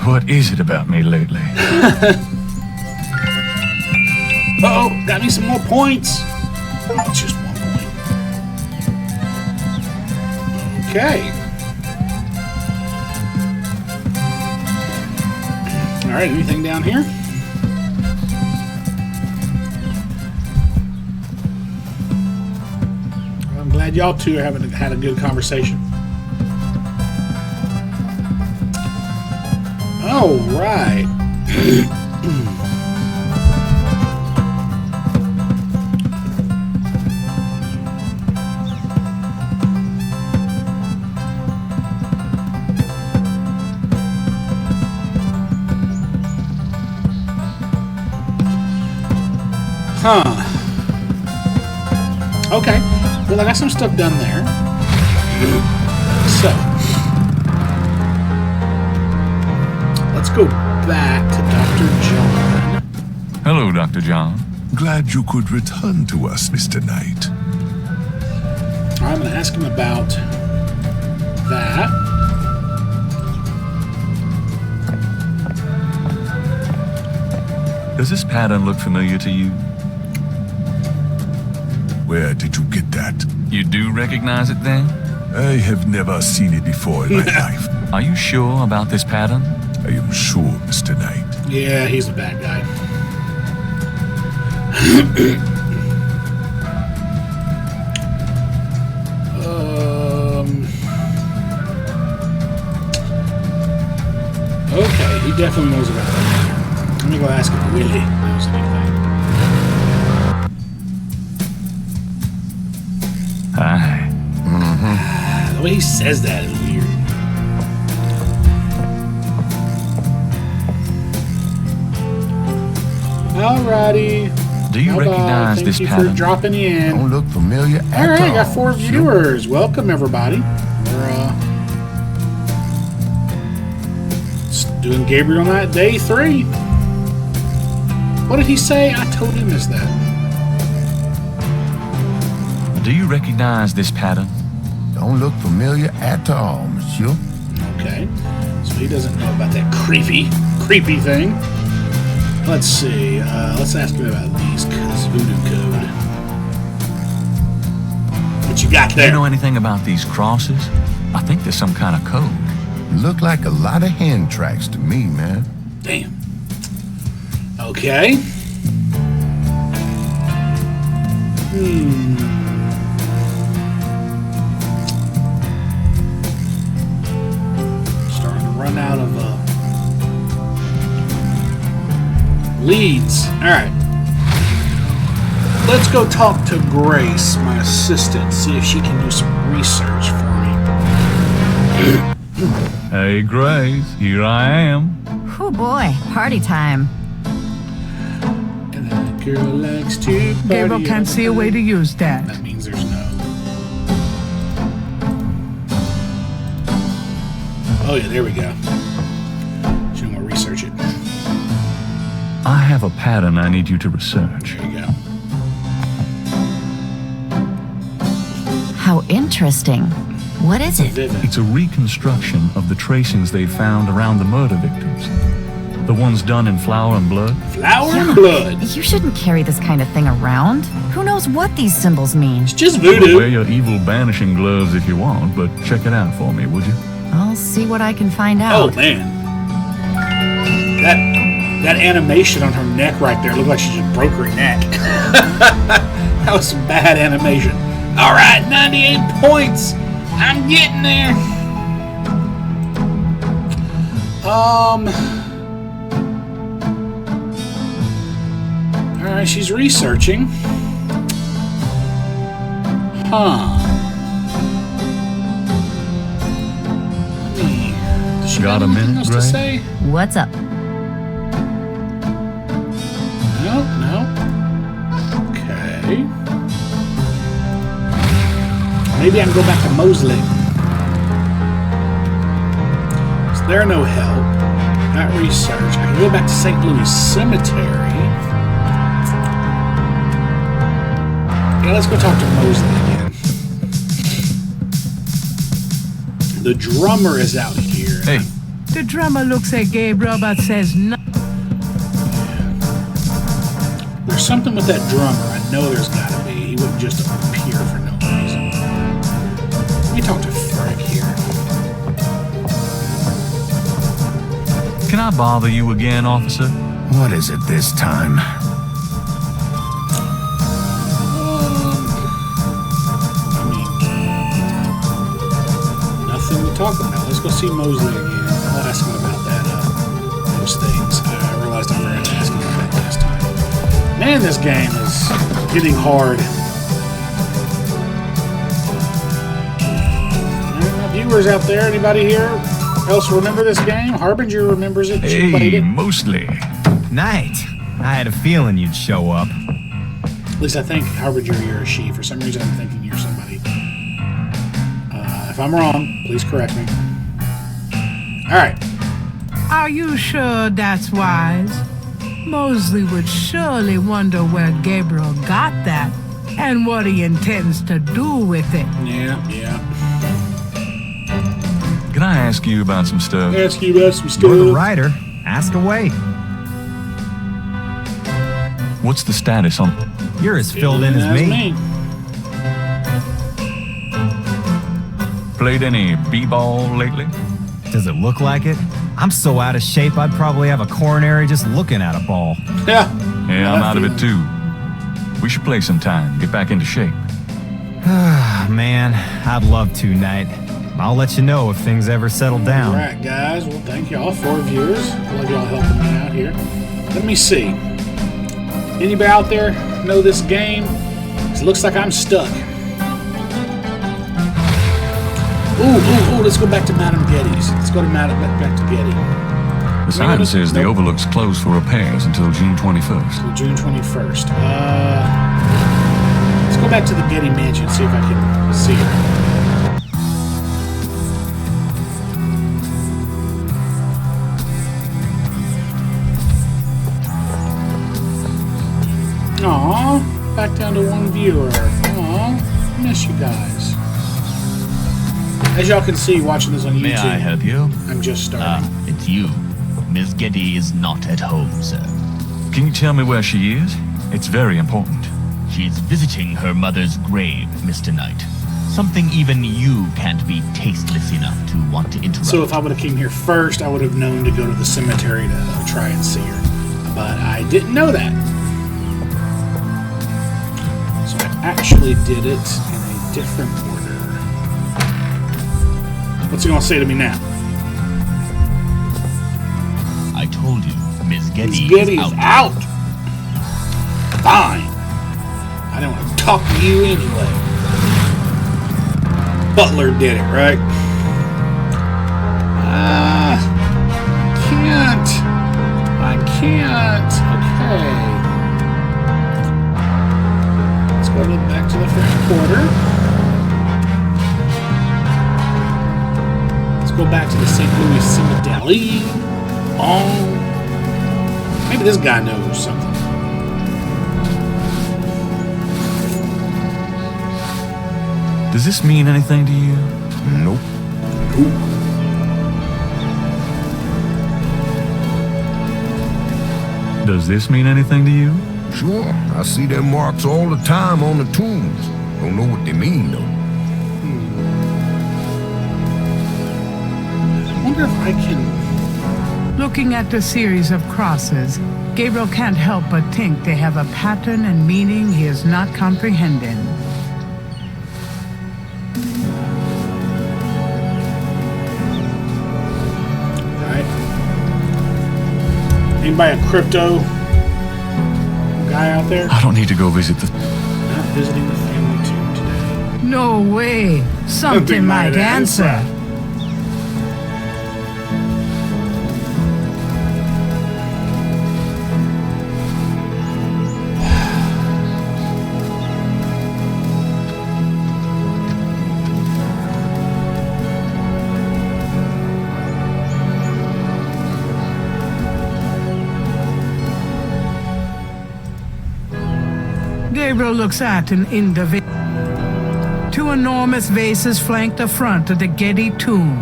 What is it about me lately? Uh-oh, got me some more points. Oh, it's just 1 point. Okay. All right, anything down here? I'm glad y'all two are had a good conversation. All right. Huh. Okay. Well, I got some stuff done there. So, let's go back to Dr. John. Hello, Dr. John. Glad you could return to us, Mr. Knight. I'm going to ask him about that. Does this pattern look familiar to you? Where did you get that? You do recognize it then? I have never seen it before in my life. Are you sure about this pattern? I am sure, Mr. Knight. Yeah, he's the bad guy. Okay, he definitely knows about that. Let me go ask if Willie knows anything. Hi. The way he says that is weird. Alrighty. Do you recognize this Thank you pattern? for dropping in. Don't look familiar at all. Alright, I got 4 viewers. Welcome, everybody. We're doing Gabriel Knight Day 3. What did he say? I totally missed that. Do you recognize this pattern? Don't look familiar at all, monsieur. Okay. So he doesn't know about that creepy thing. Let's see. Let's ask him about these voodoo code. What you got Do there? you know anything about these crosses? I think there's some kind of code. Look like a lot of hand tracks to me, man. Damn. Okay. Starting to run out of leads. Alright. Let's go talk to Grace, my assistant, see if she can do some research for me. Hey, Grace, here I am. Oh boy, party time. And then girl likes to party. Gabriel can't see a way to use that. That means there's no. Oh yeah, there we go. Should we research it? I have a pattern I need you to research. There you go. How interesting. What is it? It's a reconstruction of the tracings they found around the murder victims. The ones done in flour and blood. Flour and blood? You shouldn't carry this kind of thing around. Who knows what these symbols mean? It's just voodoo. Wear your evil banishing gloves if you want, but check it out for me, would you? I'll see what I can find out. Oh man. That animation on her neck right there looked like she just broke her neck. That was some bad animation. Alright, 98 points. I'm getting there. Alright, she's researching. Does she got have a anything minute, else to Gray? say? What's up? No. Okay. Maybe I can go back to Mosley. Is there no help? Not research. I can go back to St. Louis Cemetery. Yeah, let's go talk to Mosley again. The drummer is out here. Hey. The drummer looks at Gabriel but says no. There's something with that drummer. I know there's gotta be. He wouldn't just appear for no reason. Let me talk to Frank here. Can I bother you again, officer? What is it this time? Nothing to talk about. Let's go see Mosley again. I'll ask him about that, those things. I realized I forgot to ask him about that last time. Man, this game is getting hard. Viewers out there, anybody here else remember this game? Harbinger remembers it. She played Hey, it. mostly. Night. I had a feeling you'd show up. At least I think Harbinger, you're a she. For some reason, I'm thinking you're somebody. If I'm wrong, please correct me. All right. Are you sure that's wise? Mosley would surely wonder where Gabriel got that and what he intends to do with it. Yeah. Can I ask you about some stuff? Ask you about some stuff. You're the writer. Ask away. What's the status on... You're as filled in as me. Played any b-ball lately? Does it look like it? I'm so out of shape I'd probably have a coronary just looking at a ball. Yeah. Yeah, I'm out of it too. We should play sometime, get back into shape. Man, I'd love to, Knight. I'll let you know if things ever settle down. All right, guys. Well, thank y'all, 4 viewers. I love y'all helping me out here. Let me see. Anybody out there know this game? It looks like I'm stuck. Ooh, let's go back to Madame Getty's. Let's go to back to Getty. The sign says the Overlook's closed for repairs until June 21st. Until June 21st. Let's go back to the Getty Mansion, see if I can see her. Aw, back down to 1 viewer. Aw, miss you guys. As y'all can see watching this on YouTube. May I help you? I'm just starting. It's you. Miss Getty is not at home, sir. Can you tell me where she is? It's very important. She's visiting her mother's grave, Mr. Knight. Something even you can't be tasteless enough to want to interrupt. So if I would have came here first, I would have known to go to the cemetery to try and see her. But I didn't know that. So I actually did it in a different order. What's he gonna say to me now? I told you, Miss Getty is out. Fine. I don't want to talk to you anyway. Butler did it, right? I can't. Okay. go back to the St. Louis Cemetery. Oh, maybe this guy knows something. Does this mean anything to you? Nope. Does this mean anything to you? Sure, I see them marks all the time on the tombs. Don't know what they mean, though. I wonder if I can... Looking at the series of crosses, Gabriel can't help but think they have a pattern and meaning he is not comprehending. Anybody a crypto guy out there? I don't need to go visit the... Not visiting the family tomb today. No way. Something might answer. Gabriel looks at an individual. Two enormous vases flank the front of the Getty tomb.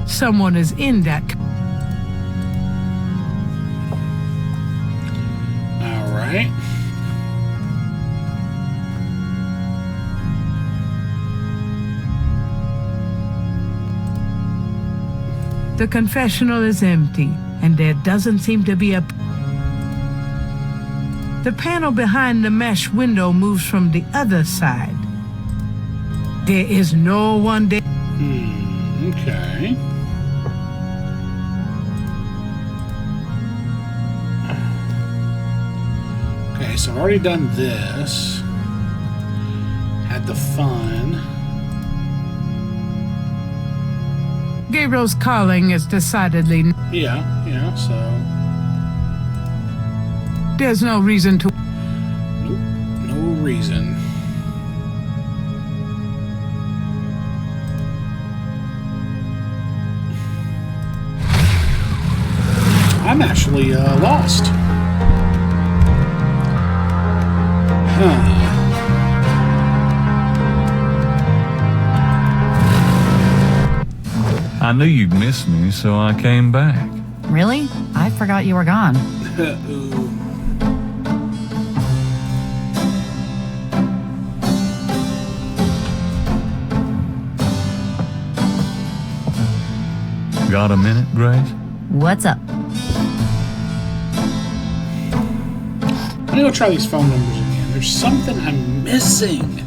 Someone is in that. All right. The confessional is empty, and there doesn't seem to be a... The panel behind the mesh window moves from the other side. There is no one there. Okay. Okay, so I've already done this. Had the fun. Gabriel's calling is decidedly... Yeah, so... There's no reason to... Nope, no reason. I'm actually lost. I knew you'd miss me, so I came back. Really? I forgot you were gone. Got a minute, Grace? What's up? Let me go try these phone numbers again. There's something I'm missing.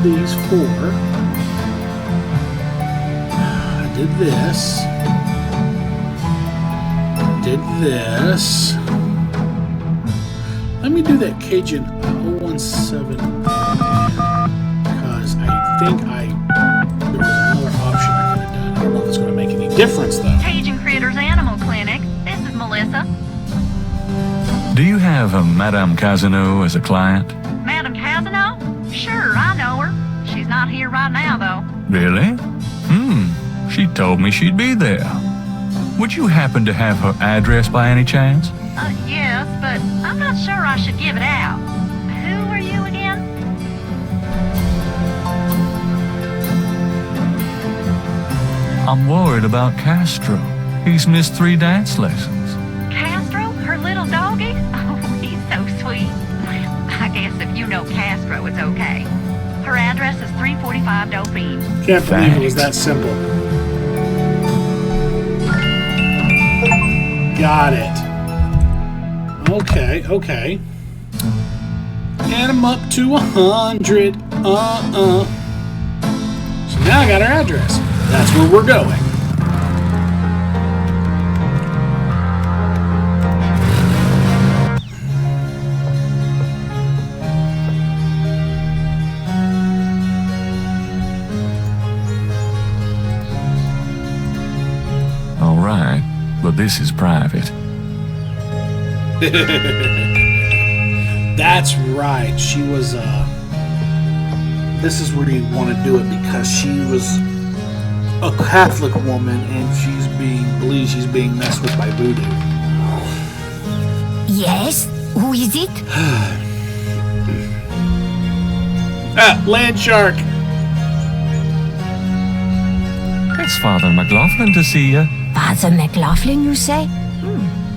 These four. I did this. Did this. Let me do that Cajun 017 because I think there was another option I could have done. I don't know if it's going to make any difference though. Cajun Critters Animal Clinic. This is Melissa. Do you have a Madame Casino as a client? Madame Casino? Sure, I know her. She's not here right now, though. Really? She told me she'd be there. Would you happen to have her address by any chance? Yes, but I'm not sure I should give it out. Who are you again? I'm worried about Castro. He's missed 3 dance lessons. Castro? Her little doggy? Oh, he's so sweet. I guess if you know Castro, it's okay. Her address is 3 345 Dauphine. Can't believe it was that simple. Got it. Okay. And I'm up to 100. So now I got our address. That's where we're going. All right, but this is private. That's right. She was, this is where you want to do it because she was a Catholic woman and believes she's being messed with by voodoo. Yes? Who is it? Land shark. It's Father McLaughlin to see you. Father McLaughlin, you say?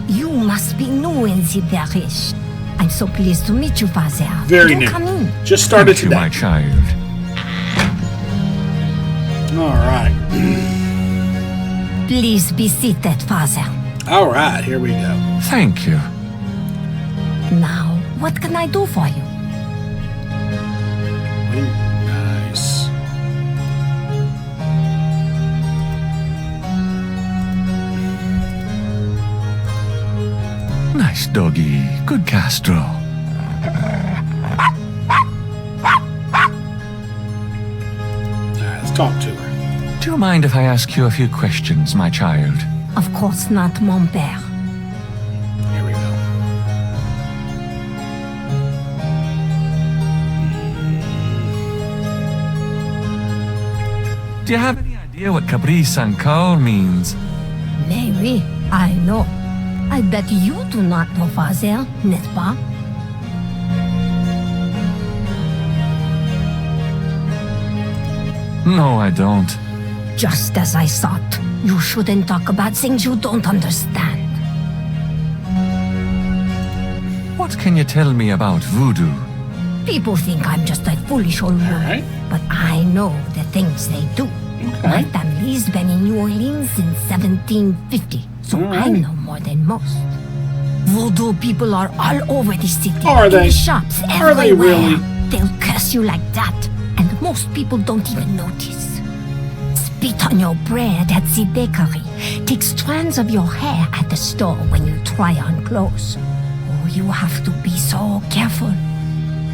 You must be new in the parish. I'm so pleased to meet you, Father. Very Do new. come in. Just started Thank you, today. my child. All right. Please be seated, Father. All right, here we go. Thank you. Now, what can I do for you? Nice. Nice doggy. Good Castro. All right, let's talk to her. Do you mind if I ask you a few questions, my child? Of course not, mon père. Here we go. Do you have any idea what caprice and call means? Mary, I know. I bet you do not know, Father, n'est-ce pas? No, I don't. Just as I thought. You shouldn't talk about things you don't understand. What can you tell me about voodoo? People think I'm just a foolish old woman, but I know the things they do. My family's been in New Orleans since 1750, so I know more than most. Voodoo people are all over the city. Are in they? the shops, Are they everywhere. really? They'll curse you like that, and most people don't even notice. Spit on your bread at the bakery. Take strands of your hair at the store when you try on clothes. Oh, you have to be so careful.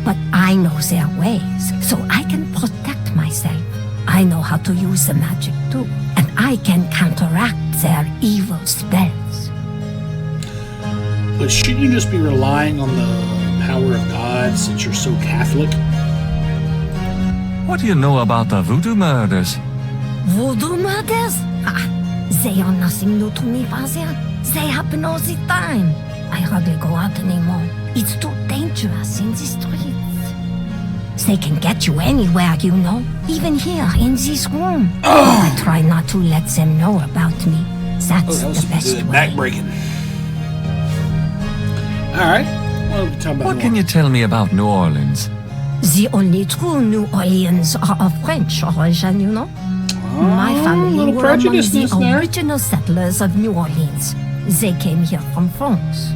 But I know their ways, so I can protect myself. I know how to use the magic too, and I can counteract their evil spells. But shouldn't you just be relying on the power of God since you're so Catholic? What do you know about the voodoo murders? Voodoo murders? They are nothing new to me, Father. They happen all the time. I hardly go out anymore. It's too dangerous in the streets. They can get you anywhere, you know. Even here, in this room. I try not to let them know about me. That's the best way. Backbreaking. Alright. What can you tell me about New Orleans? The only true New Orleans are of French origin, you know. My family little were among prejudiceness the there. original settlers of New Orleans. They came here from France.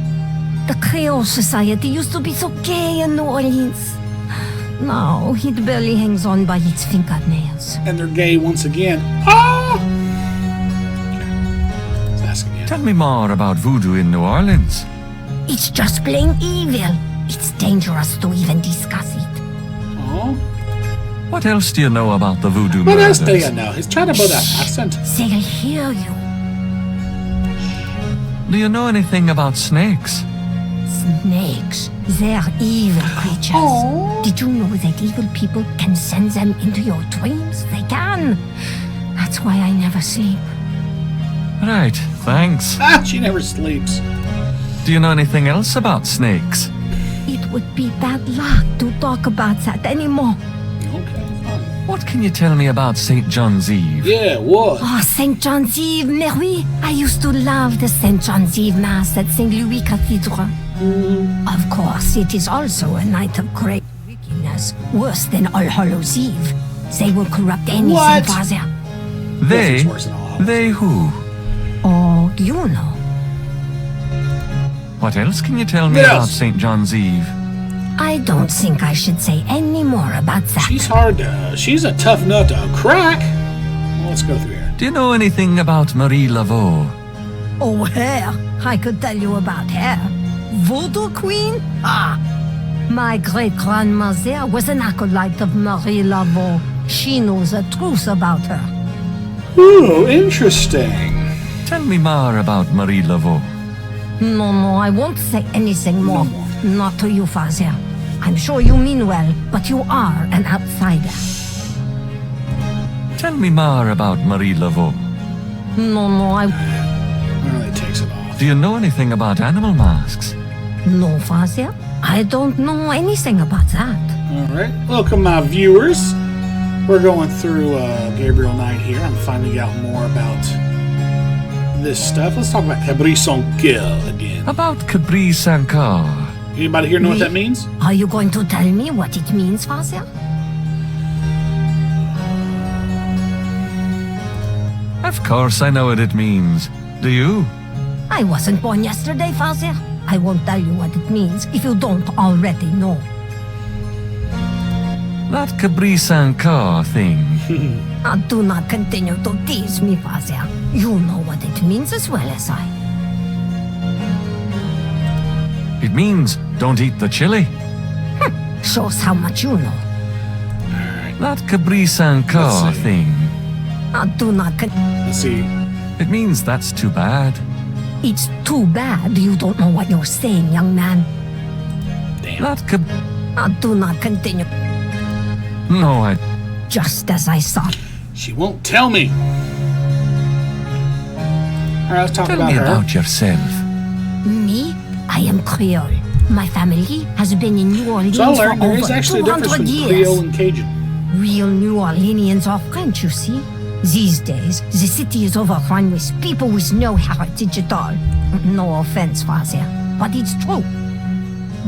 The Creole society used to be so gay in New Orleans. Now it barely hangs on by its fingernails. And they're gay once again. Ah! Let's ask again. Tell me more about voodoo in New Orleans. It's just plain evil. It's dangerous to even discuss it. Oh. What else do you know about the voodoo What else murders? do you know? He's trying to build that accent. They'll hear you. Do you know anything about snakes? Snakes. They're evil creatures. Did you know that evil people can send them into your dreams? They can. That's why I never sleep. Right, thanks. She never sleeps. Do you know anything else about snakes? It would be bad luck to talk about that anymore. What can you tell me about St. John's Eve? Yeah, what? Oh, St. John's Eve, Mary. I used to love the St. John's Eve Mass at St. Louis Cathedral. Of course, it is also a night of great wickedness, worse than All Hallows Eve. They will corrupt anything, What? Father. They? Nothing's worse than all. They who? Oh, you know. What else can you tell me Yes. about St. John's Eve? I don't think I should say any more about that. She's a tough nut to crack. Well, let's go through here. Do you know anything about Marie Laveau? Oh, her. I could tell you about her. Voodoo Queen? Ah. My great-grandmother was an acolyte of Marie Laveau. She knows the truth about her. Ooh, interesting. Tell me more about Marie Laveau. No, I won't say anything more. Not to you, Father. I'm sure you mean well, but you are an outsider. Tell me more about Marie Laveau. No, I... Well, it takes it off. Do you know anything about animal masks? No, Father. I don't know anything about that. All right. Welcome, my viewers. We're going through Gabriel Knight here. I'm finding out more about this stuff. Let's talk about Cabri Sonquil again. About Cabri Sankar. Anybody here know what that means? Are you going to tell me what it means, Father? Of course I know what it means. Do you? I wasn't born yesterday, Father. I won't tell you what it means if you don't already know. That Cabri Sankar thing. Do not continue to tease me, Father. You know what it means as well as I. It means don't eat the chili. Shows how much you know. That Cabri Sankar thing. Do not Let's see. It means that's too bad. It's too bad you don't know what you're saying, young man. Damn. That do not continue. No, I... Just as I thought. She won't tell me. All right, let's talk Tell about me her. about yourself. Me? I am Creole. My family has been in New Orleans So I for learned there is over actually a difference 200 between years. Creole and Cajun. Real New Orleanians are French, you see. These days, the city is overrun with people with no heritage at all. No offense, Father, but it's true.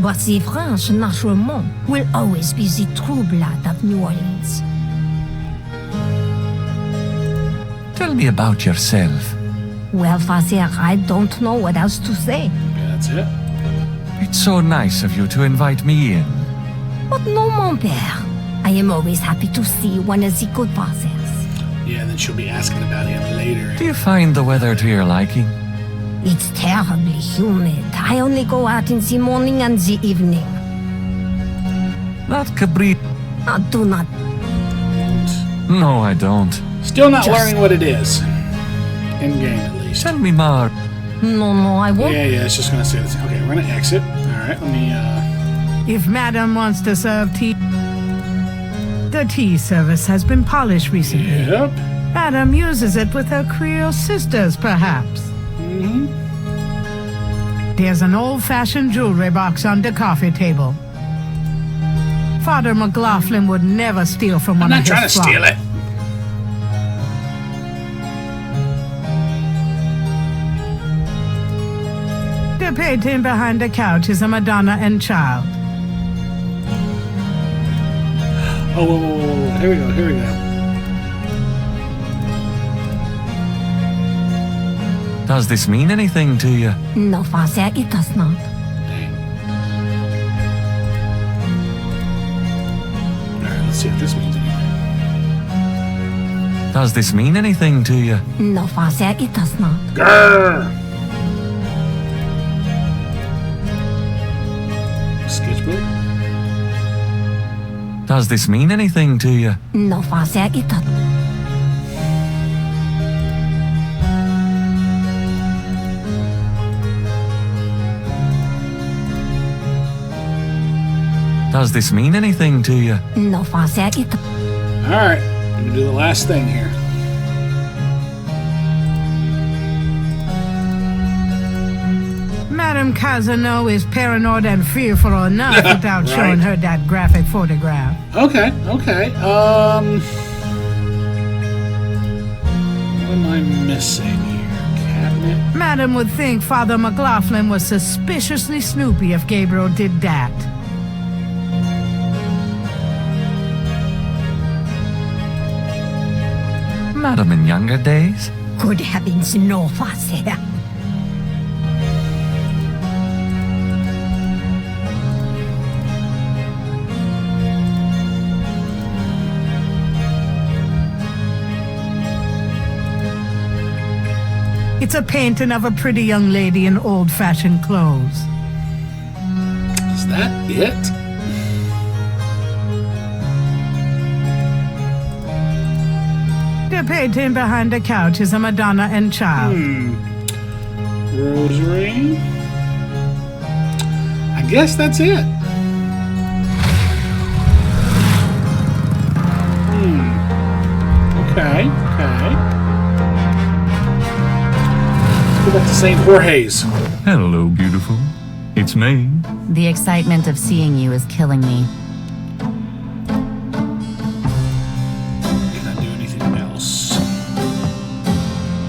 But the French, naturellement, will always be the true blood of New Orleans. Tell me about yourself. Well, Father, I don't know what else to say. Yeah, that's it. It's so nice of you to invite me in. But no, mon père. I am always happy to see one of the good fathers. Yeah, and then she'll be asking about him later. Do you find the weather to your liking? It's terribly humid. I only go out in the morning and the evening. That Cabri... Do not... No, I don't. Still not learning what it is. In game, at least. Tell me more. No, I won't. Yeah, it's just gonna say this. Okay, we're gonna exit. Alright, let me, If Madam wants to serve tea, the tea service has been polished recently. Yep. Madam uses it with her Creole sisters, perhaps. Mm-hmm. There's an old-fashioned jewelry box on the coffee table. Father McLaughlin would never steal from one of his I'm not trying to steal it. The painting behind the couch is a Madonna and Child. Oh, whoa. Here we go. Does this mean anything to you? No, Father, it does not. Alright, let's see if this means anything. Does this mean anything to you? No, Father, it does not. Grrr! Sketchbook? Does this mean anything to you? No, Father, it does not. Does this mean anything to you? No, Father, it... Alright, I'm gonna do the last thing here. Madame Casino is paranoid and fearful enough without Right. showing her that graphic photograph. Okay. What am I missing here? Cabinet? Madam would think Father McLaughlin was suspiciously snoopy if Gabriel did that. Madam, in younger days? Good heavens, no, Father. It's a painting of a pretty young lady in old-fashioned clothes. Is that it? The painting behind the couch is a Madonna and Child. Rosary. I guess that's it. Okay. Go back to St. Jorge's. Hello, beautiful. It's me. The excitement of seeing you is killing me. Can I do anything else?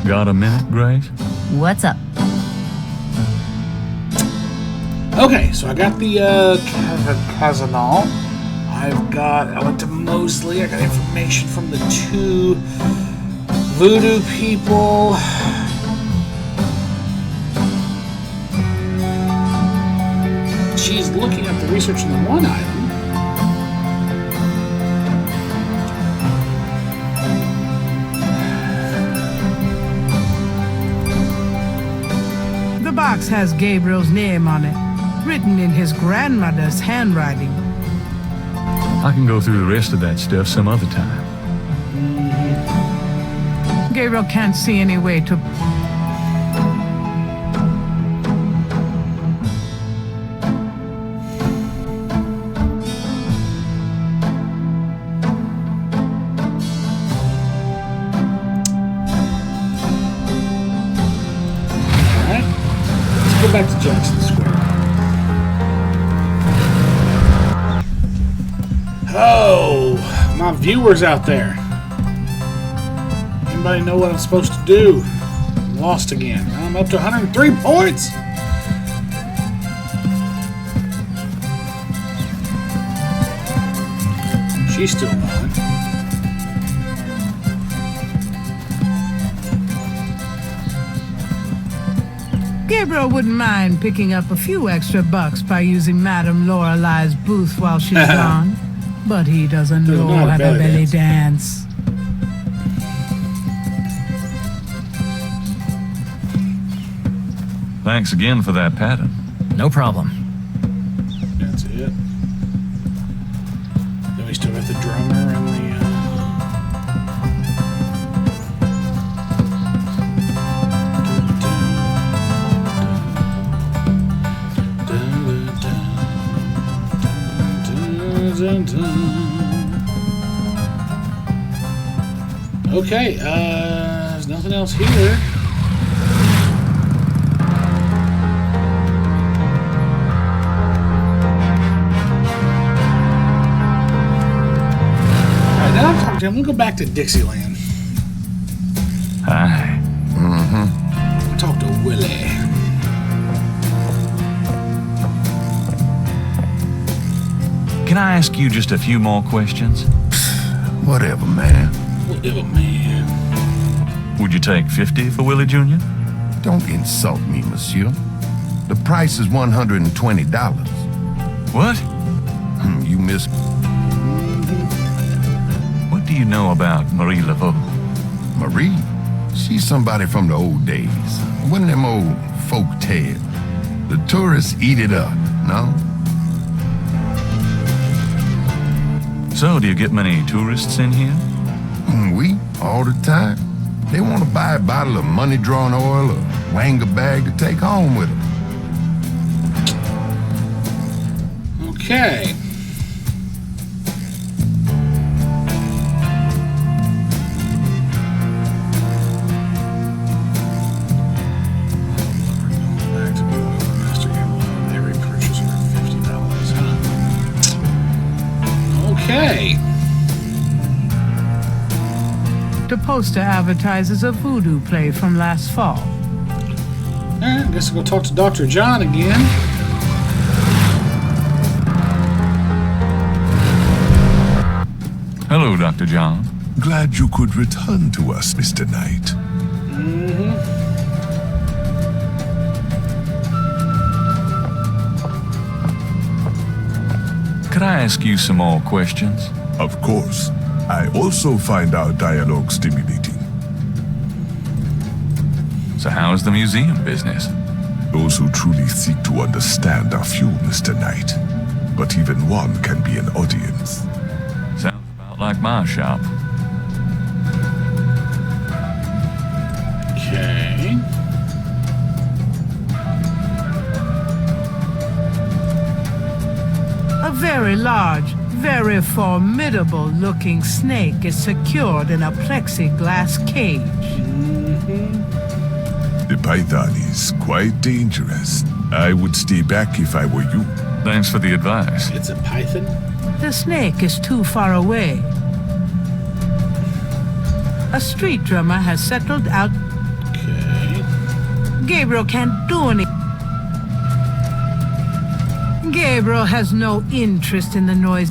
Got a minute, Grace? What's up? Okay, so I got the Casanal. I went to Mosley. I got information from the 2 voodoo people. She's looking at the research in the one item. The box has Gabriel's name on it, written in his grandmother's handwriting. I can go through the rest of that stuff some other time. Gabriel can't see any way to... Alright. Let's go back to Jackson Square. Oh, my viewers out there. Anybody know what I'm supposed to do? I'm lost again. I'm up to 103 points. She's still going. Gabriel wouldn't mind picking up a few extra bucks by using Madame Lorelei's booth while she's gone. But he doesn't know how to belly dance. Thanks again for that pattern. No problem. That's it. Then we still got the drummer and the... Okay, there's nothing else here. Alright, now I'm talking to him. We'll go back to Dixieland. Hi. We'll talk to Willie. Can I ask you just a few more questions? Whatever, man. Whatever, man. Would you take 50 for Willie Jr.? Don't insult me, monsieur. The price is $120. What? You miss... What do you know about Marie Laveau? Marie? She's somebody from the old days. One of them old folk tales. The tourists eat it up, no? So, do you get many tourists in here? We, all the time. They want to buy a bottle of money-drawn oil or wang a bag to take home with them. Okay. Okay. The poster advertises a voodoo play from last fall. Alright, I guess I'll go talk to Dr. John again. Hello, Dr. John. Glad you could return to us, Mr. Knight. Could I ask you some more questions? Of course. I also find our dialogue stimulating. So how's the museum business? Those who truly seek to understand are few, Mr. Knight. But even one can be an audience. Sounds about like my shop. Okay. A very large, very formidable looking snake is secured in a plexiglass cage. The python is quite dangerous. I would stay back if I were you. Thanks for the advice. It's a python? The snake is too far away. A street drummer has settled out. Okay. Gabriel can't do anything. Gabriel has no interest in the noise.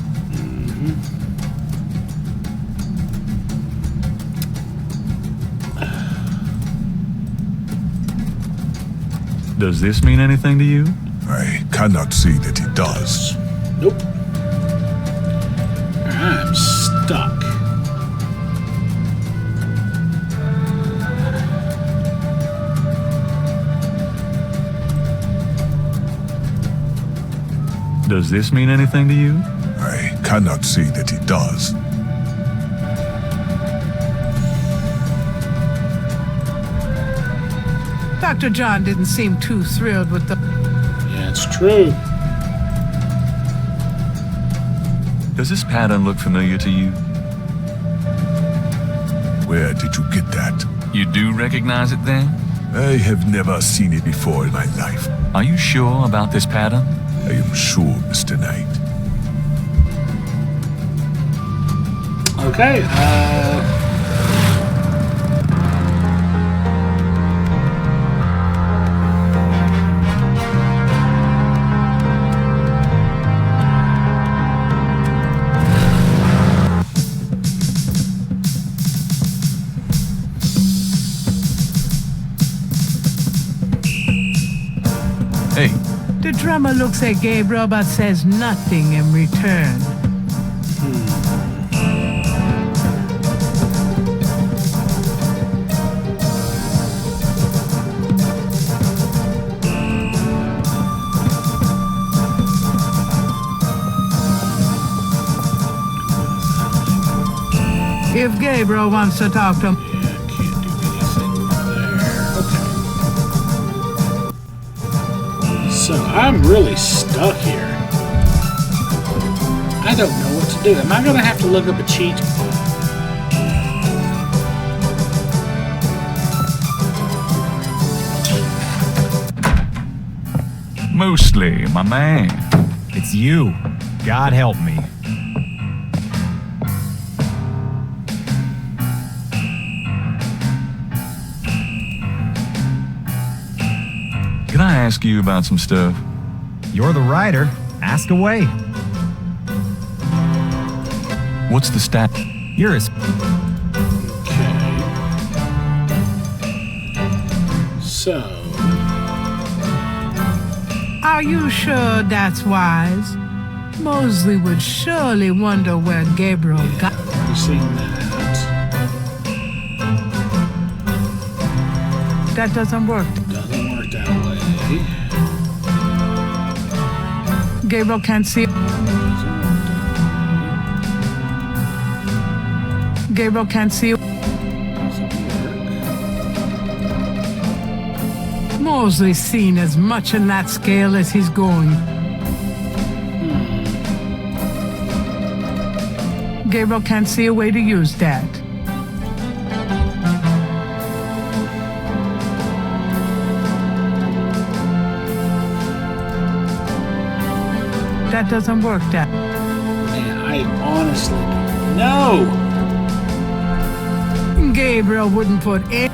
Does this mean anything to you? I cannot say that it does. Nope. I'm stuck. Does this mean anything to you? I cannot say that it does. Dr. John didn't seem too thrilled with the... Yeah, it's true. Does this pattern look familiar to you? Where did you get that? You do recognize it then? I have never seen it before in my life. Are you sure about this pattern? I am sure, Mr. Knight. Okay, Hey. The drummer looks at Gabriel but says nothing in return. If Gabriel wants to talk to him... so I'm really stuck here. I don't know what to do. Am I going to have to look up a cheat? Mostly, my man. It's you. God help me. Can I ask you about some stuff? You're the writer. Ask away. What's the stat? You're as... Okay. So... Are you sure that's wise? Mosley would surely wonder where Gabriel got... I've seen that. That doesn't work. Doesn't work that way. Gabriel can't see... Gabriel can't see... Mosley's seen as much in that scale as he's going. Gabriel can't see a way to use that. That doesn't work, that. Man, I honestly don't know. Gabriel wouldn't put in...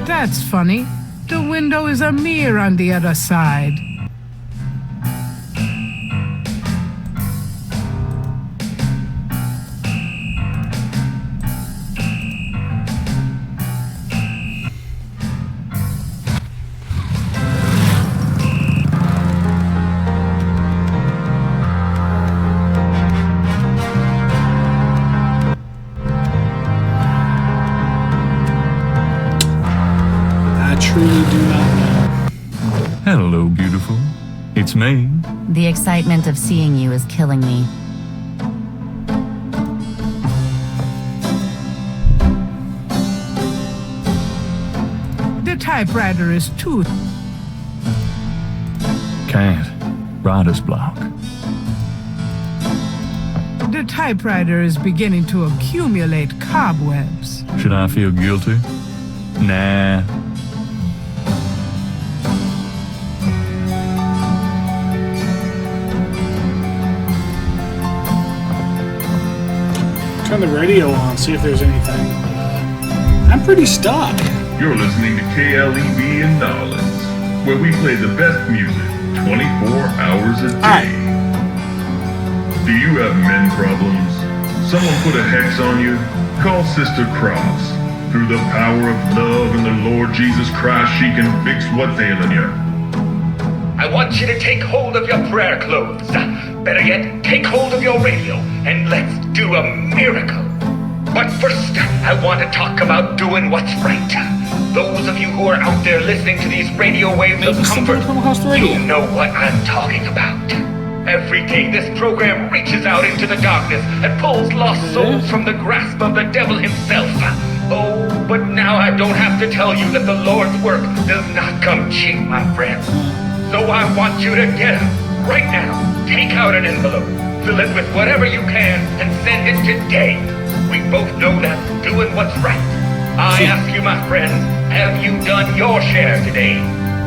That's funny. The window is a mirror on the other side. It's me. The excitement of seeing you is killing me. The typewriter is too... Can't. Writer's block. The typewriter is beginning to accumulate cobwebs. Should I feel guilty? Nah. Turn the radio on, see if there's anything. I'm pretty stuck. You're listening to KLEB in Nolens, where we play the best music 24 hours a day. Do you have men problems? Someone put a hex on you? Call Sister Cross. Through the power of love and the Lord Jesus Christ, she can fix what's ailing you. I want you to take hold of your prayer clothes. Better yet, take hold of your radio and let's do a miracle. But first, I want to talk about doing what's right. Those of you who are out there listening to these radio waves of comfort, you know what I'm talking about. Every day this program reaches out into the darkness and pulls lost souls from the grasp of the devil himself. Oh, but now I don't have to tell you that the Lord's work does not come cheap, my friends. So I want you to get up right now, take out an envelope, fill it with whatever you can, and send it today. We both know that's doing what's right. I ask you, my friends, have you done your share today?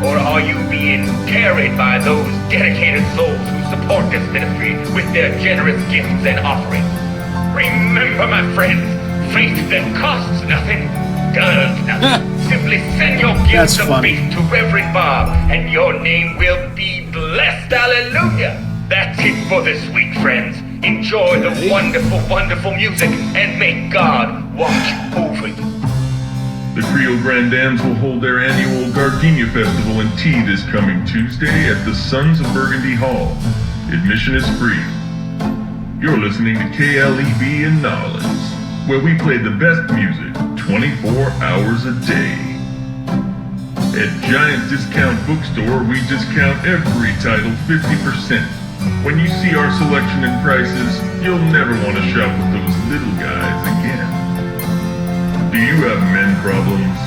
Or are you being carried by those dedicated souls who support this ministry with their generous gifts and offerings? Remember, my friends, faith that costs nothing does nothing. Simply send your gifts of faith to Reverend Bob, and your name will be blessed. Hallelujah! That's it for this week, friends. Enjoy the wonderful, wonderful music, and may God watch over you. The Creole Grandams will hold their annual Gardenia Festival and Tea this coming Tuesday at the Sons of Burgundy Hall. Admission is free. You're listening to KLEB in Nolens, where we play the best music 24 hours a day. At Giant Discount Bookstore, we discount every title 50%. When you see our selection and prices, you'll never want to shop with those little guys again. Do you have men problems?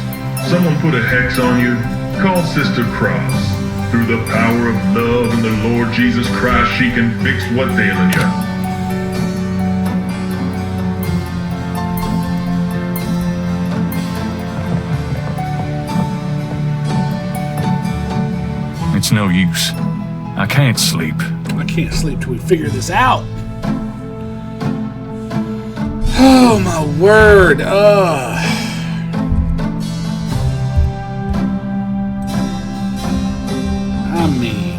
Someone put a hex on you? Call Sister Cross. Through the power of love and the Lord Jesus Christ, she can fix what's ailing you. It's no use. I can't sleep. I can't sleep till we figure this out. Oh my word. I mean,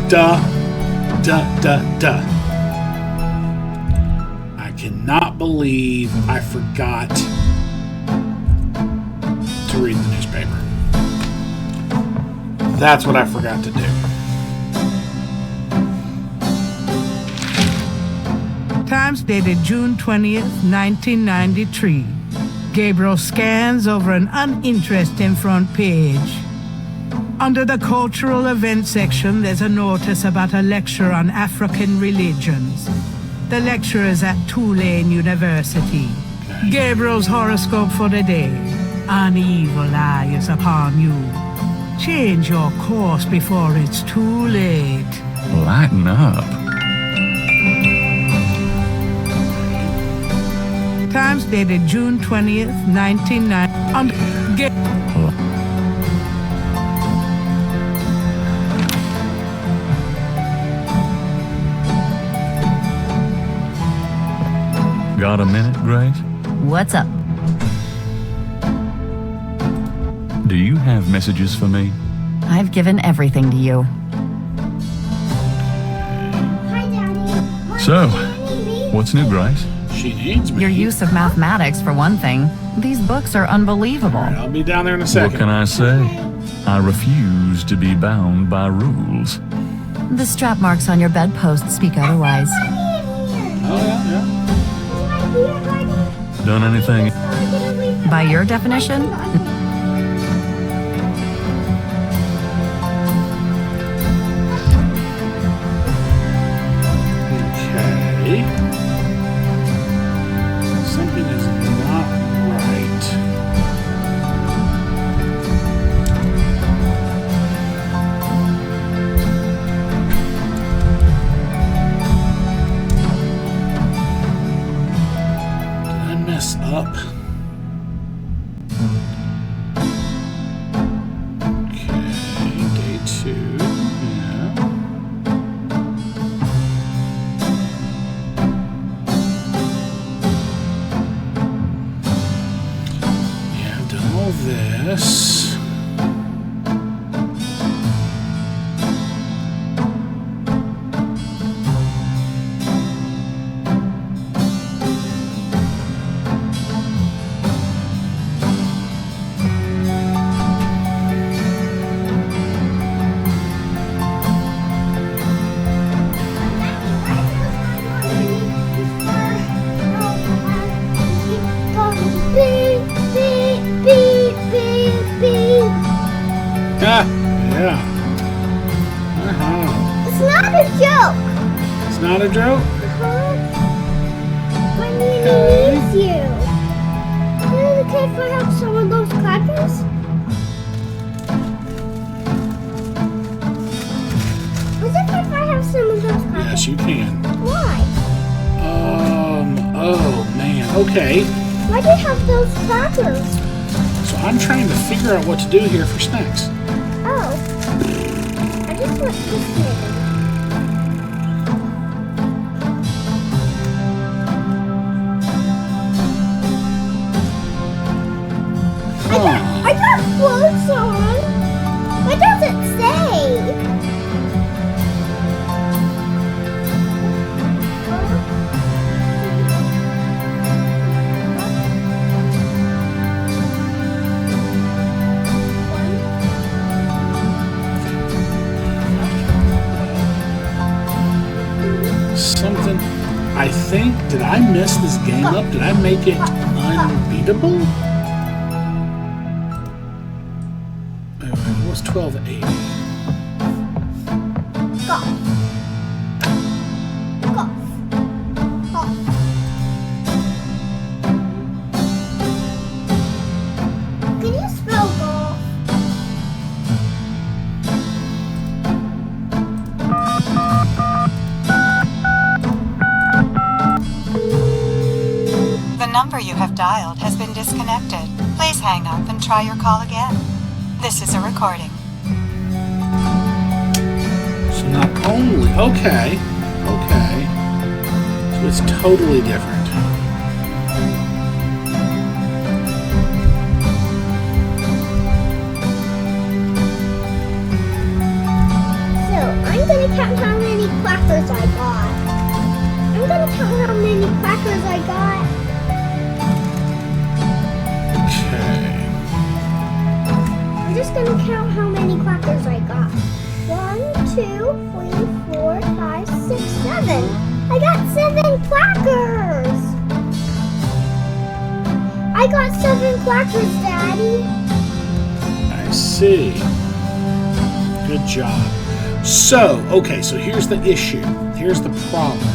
duh. I cannot believe I forgot to read the newspaper. That's what I forgot to do. Times dated June 20th, 1993. Gabriel scans over an uninteresting front page. Under the cultural events section, there's a notice about a lecture on African religions. The lecture is at Tulane University. Gabriel's horoscope for the day. An evil eye is upon you. Change your course before it's too late. Lighten up. Times dated June 20th, 1990. Got a minute, Grace? What's up? Do you have messages for me? I've given everything to you. So, what's new, Grace? She needs me. Your use of mathematics, for one thing. These books are unbelievable. All right, I'll be down there in a second. What can I say? I refuse to be bound by rules. The strap marks on your bedpost speak otherwise. Oh, yeah. Done anything? By your definition? Okay. Something is not right. Did I mess up? Okay, day 2. Yeah. Yeah, I've done all this. Ah, yeah. Uh-huh. It's not a joke. It's not a joke? My Nina needs you. Is it okay if I have some of those crackers? Is it okay if I have some of those crackers? Yes, you can. Why? Oh, man. Okay. Why do you have those crackers? So I'm trying to figure out what to do here for snacks. Oh. I just want this one. I got clothes on. What does it say? Something. I think. Did I mess this game up? Did I make it unbeatable? It was 1280. Golf. Golf. Golf. Can you spell golf? The number you have dialed has been disconnected. Please hang up and try your call again. This is a recording. So not only. Okay. Okay. So it's totally different. So I'm gonna count how many crackers I got. I'm gonna count how many crackers I got. Okay. I'm just gonna count how many crackers I got. 1, 2, 3, 4, 5, 6, 7. I got 7 crackers. I got 7 crackers, Daddy. I see. Good job. So, okay, so here's the issue. Here's the problem.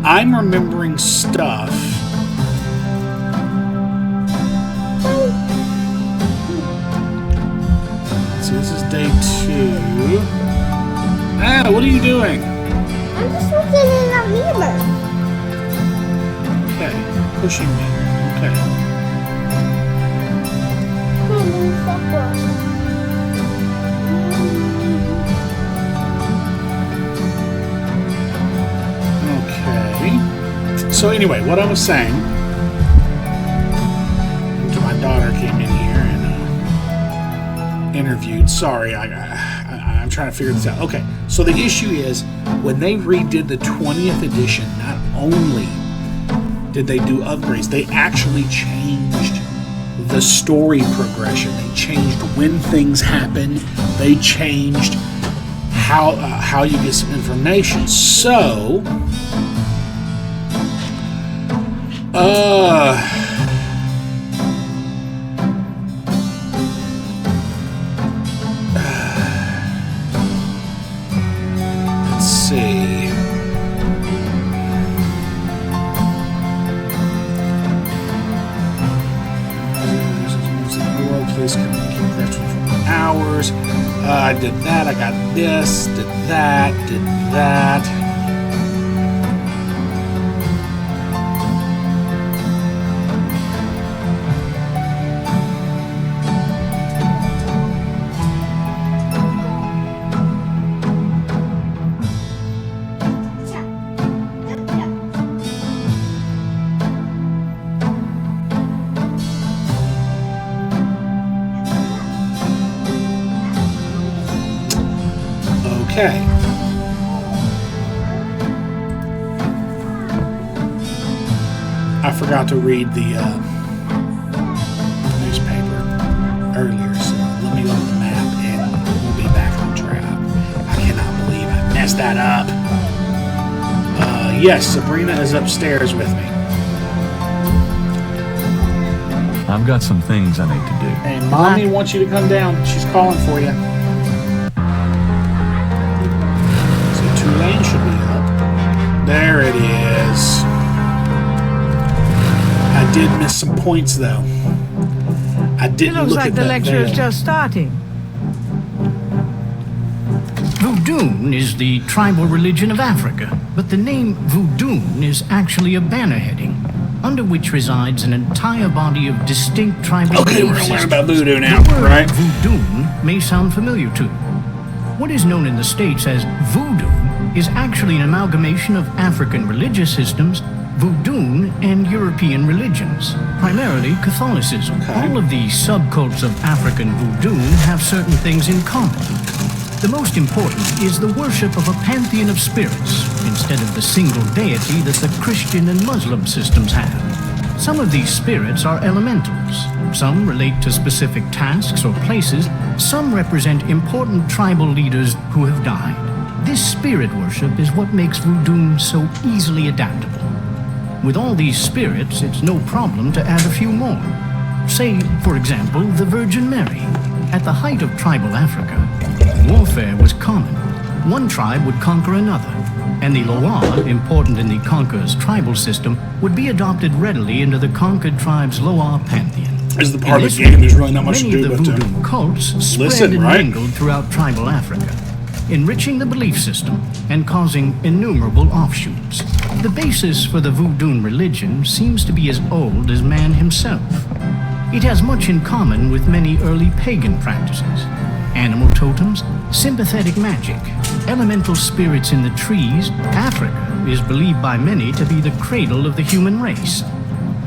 I'm remembering stuff. So this is day 2. Ah, what are you doing? I'm just looking in a mirror. Okay, pushing me. Okay. So So anyway, what I was saying, my daughter came in here and interviewed. Sorry, I'm trying to figure this out. Okay, so the issue is, when they redid the 20th edition, not only did they do upgrades, they actually changed the story progression. They changed when things happen. They changed how you get some information. So, let's see. Please keep that for hours. I did that. I got this. Did that. Did that. Okay. I forgot to read the newspaper earlier, so let me go to the map and we'll be back on track. I cannot believe I messed that up. Yes, Sabrina is upstairs with me. I've got some things I need to do. And Mommy wants you to come down. She's calling for you. Lane should be up. There it is. I did miss some points though. I didn't It looks look like at the that lecture is veil. just starting. Voodoo is the tribal religion of Africa, but the name Voodoo is actually a banner heading, under which resides an entire body of distinct tribal Okay, we're belief gonna learn systems. about voodoo now, The word right? Voodoo may sound familiar to you. What is known in the States as voodoo is actually an amalgamation of African religious systems, voodoo, and European religions, primarily Catholicism. All of the subcults of African voodoo have certain things in common. The most important is the worship of a pantheon of spirits, instead of the single deity that the Christian and Muslim systems have. Some of these spirits are elementals. Some relate to specific tasks or places. Some represent important tribal leaders who have died. This spirit worship is what makes voodoo so easily adaptable. With all these spirits, it's no problem to add a few more. Say, for example, the Virgin Mary. At the height of tribal Africa, warfare was common. One tribe would conquer another, and the Loa, important in the conqueror's tribal system, would be adopted readily into the conquered tribe's Loa pantheon. This is the part In of this the game way, there's really not much to many do of the but voodoo cults spread listen, and right? mingled throughout tribal Africa, enriching the belief system and causing innumerable offshoots. The basis for the voodoo religion seems to be as old as man himself. It has much in common with many early pagan practices: animal totems, sympathetic magic, elemental spirits in the trees. Africa is believed by many to be the cradle of the human race.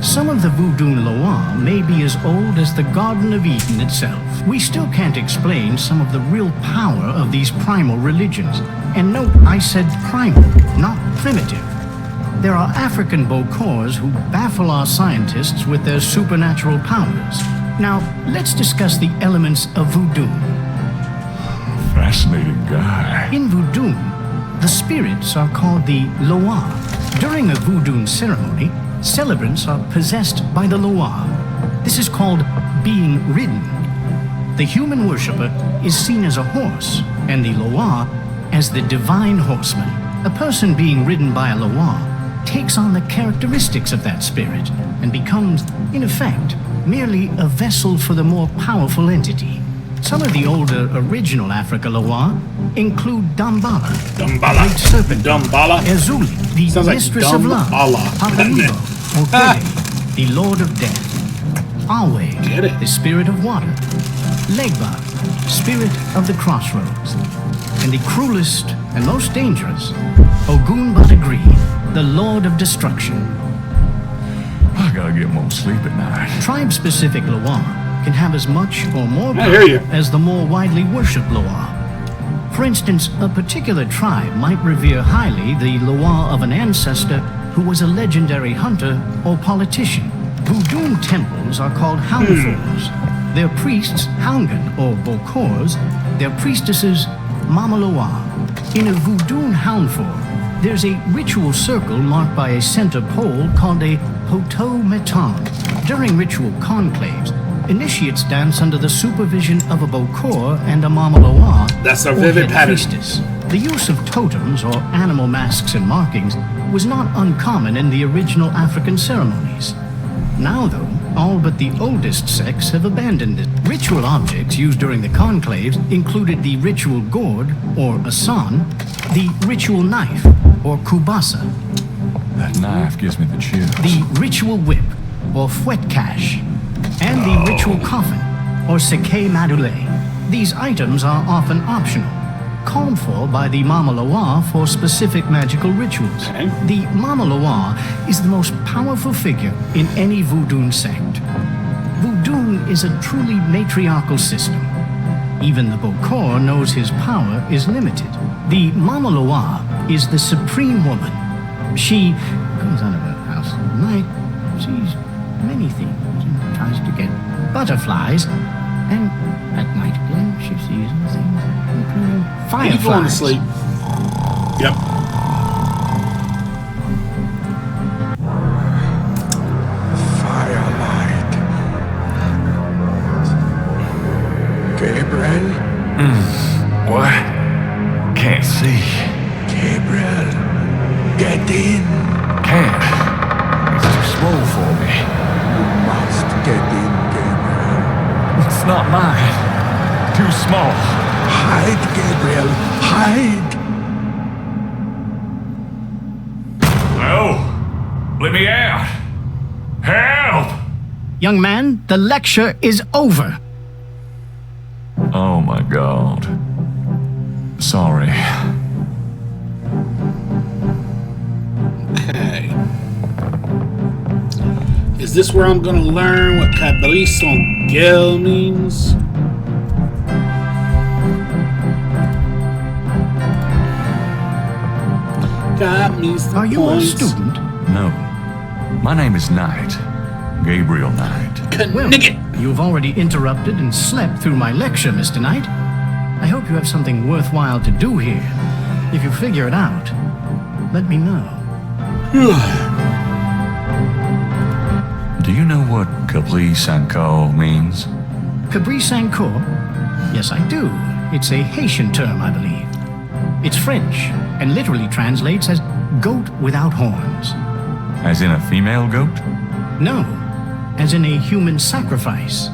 Some of the voodoo Loa may be as old as the Garden of Eden itself. We still can't explain some of the real power of these primal religions. And note, I said primal, not primitive. There are African Bokors who baffle our scientists with their supernatural powers. Now, let's discuss the elements of voodoo. Fascinating guy. In voodoo, the spirits are called the Loa. During a voodoo ceremony, celebrants are possessed by the Loa. This is called being ridden. The human worshipper is seen as a horse, and the Loa as the divine horseman. A person being ridden by a Loa takes on the characteristics of that spirit and becomes, in effect, merely a vessel for the more powerful entity. Some of the older original Africa Loa include Dambala, Dambala. Great Serpent, Dambala. Ezuli, the Sounds like Mistress of Love, Dambala. Hakalibo, Okele, the Lord of Death, Awe, the Spirit of Water, Legba, Spirit of the Crossroads, and the cruelest and most dangerous, Ogun Badagri, the Lord of Destruction. gotta get more sleep at night. Tribe-specific Loa can have as much or more I hear you. power as the more widely worshipped Loa. For instance, a particular tribe might revere highly the Loa of an ancestor who was a legendary hunter or politician. Voodoo temples are called Houndfors. Their priests, Houngan or Bokors, their priestesses, Mama Loa. In a Voodoo Houndfor, there's a ritual circle marked by a center pole called a Hoto Meton. During ritual conclaves, initiates dance under the supervision of a Bokor and a Mama Loa. That's a or vivid head pattern. priestess. The use of totems or animal masks and markings was not uncommon in the original African ceremonies. Now, though, all but the oldest sects have abandoned it. Ritual objects used during the conclaves included the ritual gourd, or asan, the ritual knife, or kubasa, That knife gives me the chills. the ritual whip, or fouetcache, and the ritual coffin, or seke madule. These items are often optional, called for by the Mama Loa for specific magical rituals. The Mama Loa is the most powerful figure in any Voodoo sect. Voodoo is a truly matriarchal system. Even the Bokor knows his power is limited. The Mama Loa is the supreme woman. She comes out of her house at night, sees many things, and tries to get butterflies, and at night again she sees other things, including fireflies. He's falling asleep. Yep. Firelight. Gabriel? What? Can't see. Gabriel, get in. Can't. It's too small for me. You must get in, Gabriel. It's not mine. Too small. Hide, Gabriel. Hide. No! Let me out! Help! Young man, the lecture is over. Oh my god. Sorry. Okay. Is this where I'm gonna learn what Cabrice on Gel means? Got me some Are you a points. student? No. My name is Knight. Gabriel Knight. Well, you've already interrupted and slept through my lecture, Mr. Knight. I hope you have something worthwhile to do here. If you figure it out, let me know. Do you know what Capli Sanko means? Cabri Sancour? Yes, I do. It's a Haitian term, I believe. It's French and literally translates as goat without horns. As in a female goat? No, as in a human sacrifice.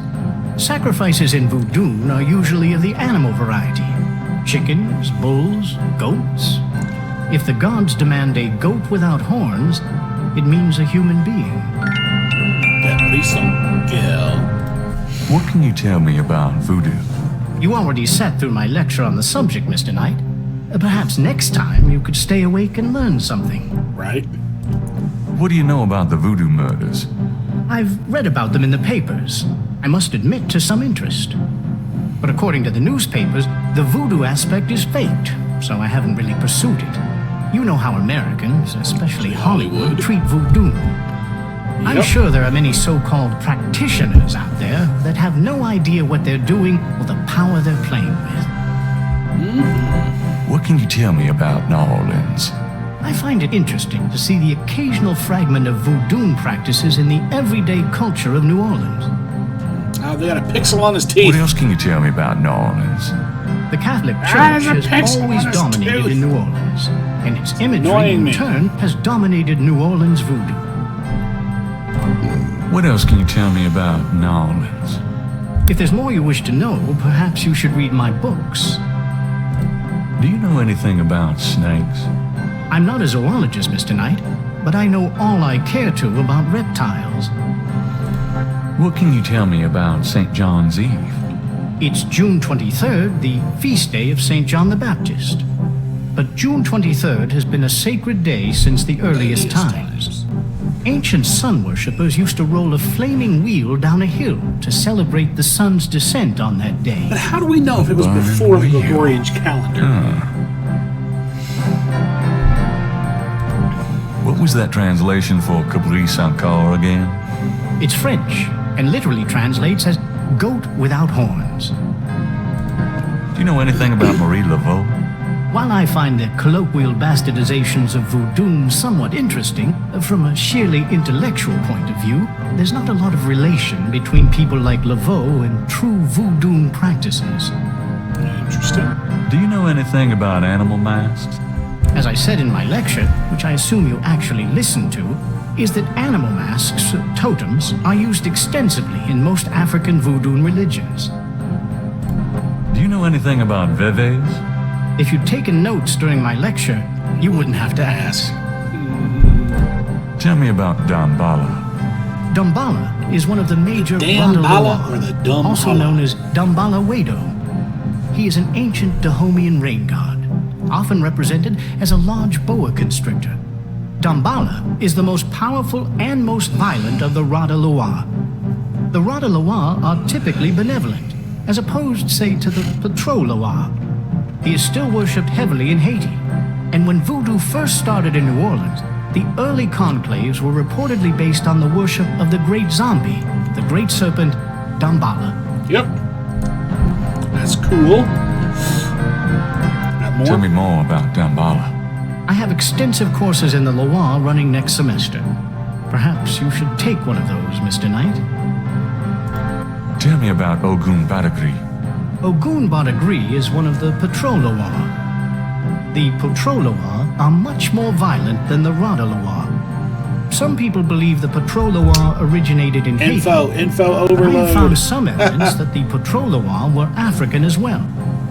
Sacrifices in Voodoo are usually of the animal variety. Chickens, bulls, goats. If the gods demand a goat without horns, it means a human being. Cabrice on Gel. What can you tell me about voodoo? You already sat through my lecture on the subject, Mr. Knight. Perhaps next time you could stay awake and learn something. Right. What do you know about the voodoo murders? I've read about them in the papers. I must admit to some interest. But according to the newspapers, the voodoo aspect is faked, so I haven't really pursued it. You know how Americans, especially Hollywood, treat voodoo. I'm sure there are many so-called practitioners out there that have no idea what they're doing or the power they're playing with. What can you tell me about New Orleans? I find it interesting to see the occasional fragment of voodoo practices in the everyday culture of New Orleans. Oh, they got a pixel on his teeth. What else can you tell me about New Orleans? The Catholic There's Church a has pixel always on his dominated tooth. in New Orleans, and its imagery Annoying in me. turn has dominated New Orleans voodoo. What else can you tell me about New Orleans? If there's more you wish to know, perhaps you should read my books. Do you know anything about snakes? I'm not a zoologist, Mr. Knight, but I know all I care to about reptiles. What can you tell me about St. John's Eve? It's June 23rd, the feast day of St. John the Baptist. But June 23rd has been a sacred day since the earliest times. Ancient sun worshippers used to roll a flaming wheel down a hill to celebrate the sun's descent on that day. But how do we know if it was before the Gregorian calendar? What was that translation for Capri Sankar again? It's French, and literally translates as goat without horns. Do you know anything about Marie Laveau? While I find the colloquial bastardizations of voodoo somewhat interesting, from a sheerly intellectual point of view, there's not a lot of relation between people like Laveau and true voodoo practices. Interesting. Do you know anything about animal masks? As I said in my lecture, which I assume you actually listened to, is that animal masks, totems, are used extensively in most African voodoo religions. Do you know anything about veves? If you'd taken notes during my lecture, you wouldn't have to ask. Tell me about Damballa. Damballa is one of the major Damballa or the Damballa? Also known as Damballa Wado. He is an ancient Dahomean rain god, often represented as a large boa constrictor. Damballa is the most powerful and most violent of the Rada Loa. The Rada Loa are typically benevolent, as opposed, say, to the Patro Loa. He is still worshipped heavily in Haiti, and when voodoo first started in New Orleans, the early conclaves were reportedly based on the worship of the great zombie, the great serpent, Damballa. Yep. That's cool. Got more? Tell me more about Damballa. I have extensive courses in the Loa running next semester. Perhaps you should take one of those, Mr. Knight. Tell me about Ogun Badagri. Ogun Badagri is one of the Patro Loa. The Patro Loa are much more violent than the Rada Loa. Some people believe the Patro Loa originated in Haiti. Info overload. I have found some evidence that the Patro Loa were African as well,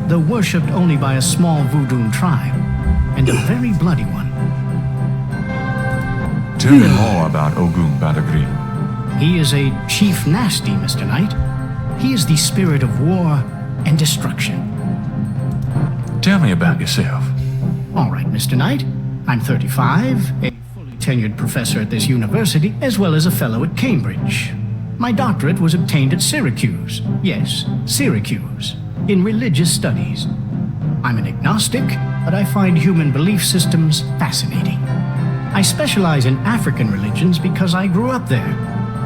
though worshipped only by a small voodoo tribe, and a very bloody one. Tell me more about Ogun Badagri. He is a chief nasty, Mr. Knight. He is the spirit of war and destruction. Tell me about yourself. All right, Mr. Knight. I'm 35, a fully tenured professor at this university, as well as a fellow at Cambridge. My doctorate was obtained at Syracuse. Yes, Syracuse, in religious studies. I'm an agnostic, but I find human belief systems fascinating. I specialize in African religions because I grew up there.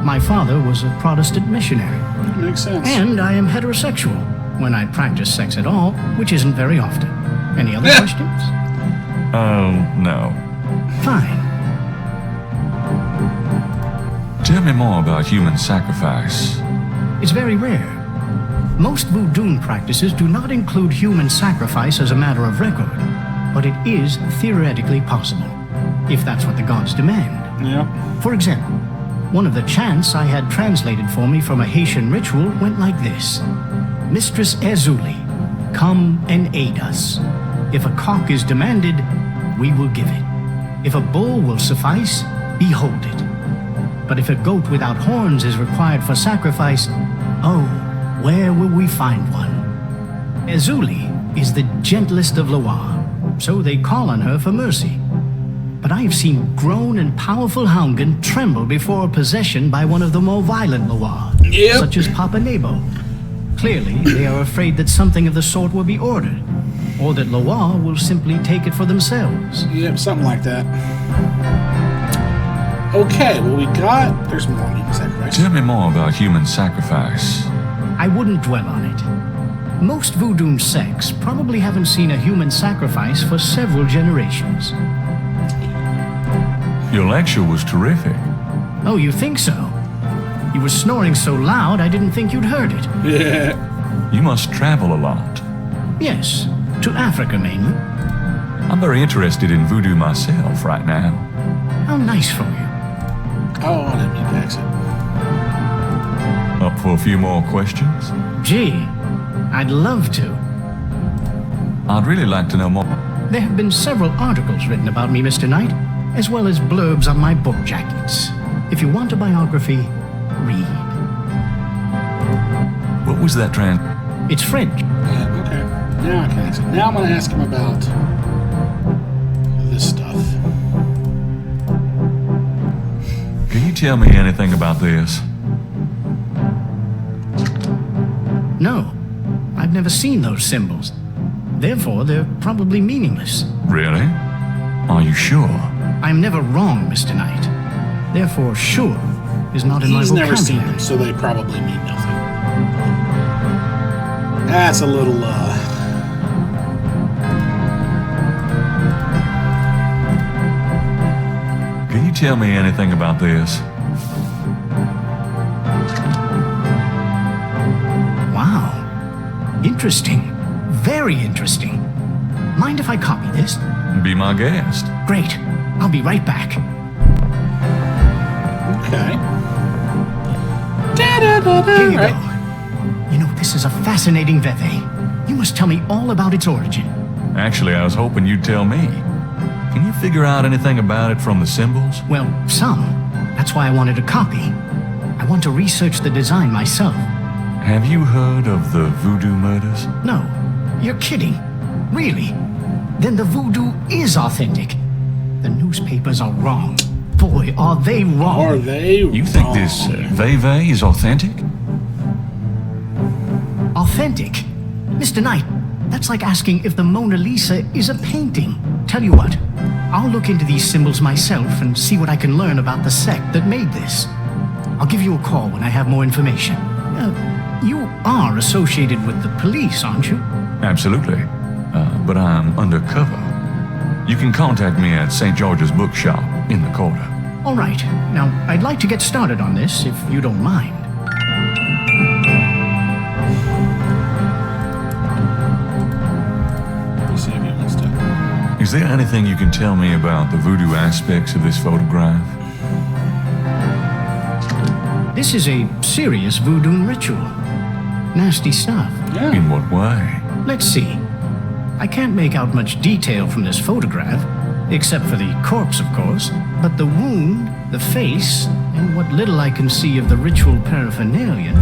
My father was a Protestant missionary. That makes sense. And I am heterosexual, when I practice sex at all, which isn't very often. Any other questions? Oh, no. Fine. Tell me more about human sacrifice. It's very rare. Most voodoo practices do not include human sacrifice as a matter of record, but it is theoretically possible, if that's what the gods demand. Yeah. For example, one of the chants I had translated for me from a Haitian ritual went like this. Mistress Ezuli, come and aid us. If a cock is demanded, we will give it. If a bull will suffice, behold it. But if a goat without horns is required for sacrifice, oh, where will we find one? Ezuli is the gentlest of Loa, so they call on her for mercy. But I have seen grown and powerful Houngan tremble before possession by one of the more violent Loa, such as Papa Nebo. Clearly, they are afraid that something of the sort will be ordered, or that Loa will simply take it for themselves. Yep, something like that. Okay, well we got... There's more human sacrifice. Tell me more about human sacrifice. I wouldn't dwell on it. Most voodoo sects probably haven't seen a human sacrifice for several generations. Your lecture was terrific. Oh, you think so? You were snoring so loud I didn't think you'd heard it. Yeah. You must travel a lot. Yes, to Africa mainly. I'm very interested in voodoo myself right now. How nice for you. Oh, I didn't mean to exit. Up for a few more questions? Gee, I'd love to. I'd really like to know more. There have been several articles written about me, Mr. Knight, as well as blurbs on my book jackets. If you want a biography, read. What was that It's French. Yeah, okay. Now I can ask him. Now I'm going to ask him about this stuff. tell me anything about this? No, I've never seen those symbols. Therefore, they're probably meaningless. Really? Are you sure? I'm never wrong, Mr. Knight. Therefore, sure is not in my He's vocabulary. never seen them, so they probably mean nothing. That's a little, Can you tell me anything about this? Wow. Interesting. Very interesting. Mind if I copy this? Be my guest. Great. I'll be right back. Okay. Here you go. You know, this is a fascinating Veve. You must tell me all about its origin. Actually, I was hoping you'd tell me. Can you figure out anything about it from the symbols? Well, some. That's why I wanted a copy. I want to research the design myself. Have you heard of the voodoo murders? No. You're kidding. Really? Then the voodoo is authentic. The newspapers are wrong. Boy, are they wrong. Are they wrong? You think this Veve is authentic? Authentic? Mr. Knight, that's like asking if the Mona Lisa is a painting. Tell you what, I'll look into these symbols myself and see what I can learn about the sect that made this. I'll give you a call when I have more information. You are associated with the police, aren't you? Absolutely. But I'm undercover. You can contact me at St. George's Bookshop in the quarter. All right. Now, I'd like to get started on this, if you don't mind. Is there anything you can tell me about the voodoo aspects of this photograph? This is a serious voodoo ritual. Nasty stuff. Yeah. In what way? Let's see. I can't make out much detail from this photograph, except for the corpse, of course, but the wound, the face, and what little I can see of the ritual paraphernalia,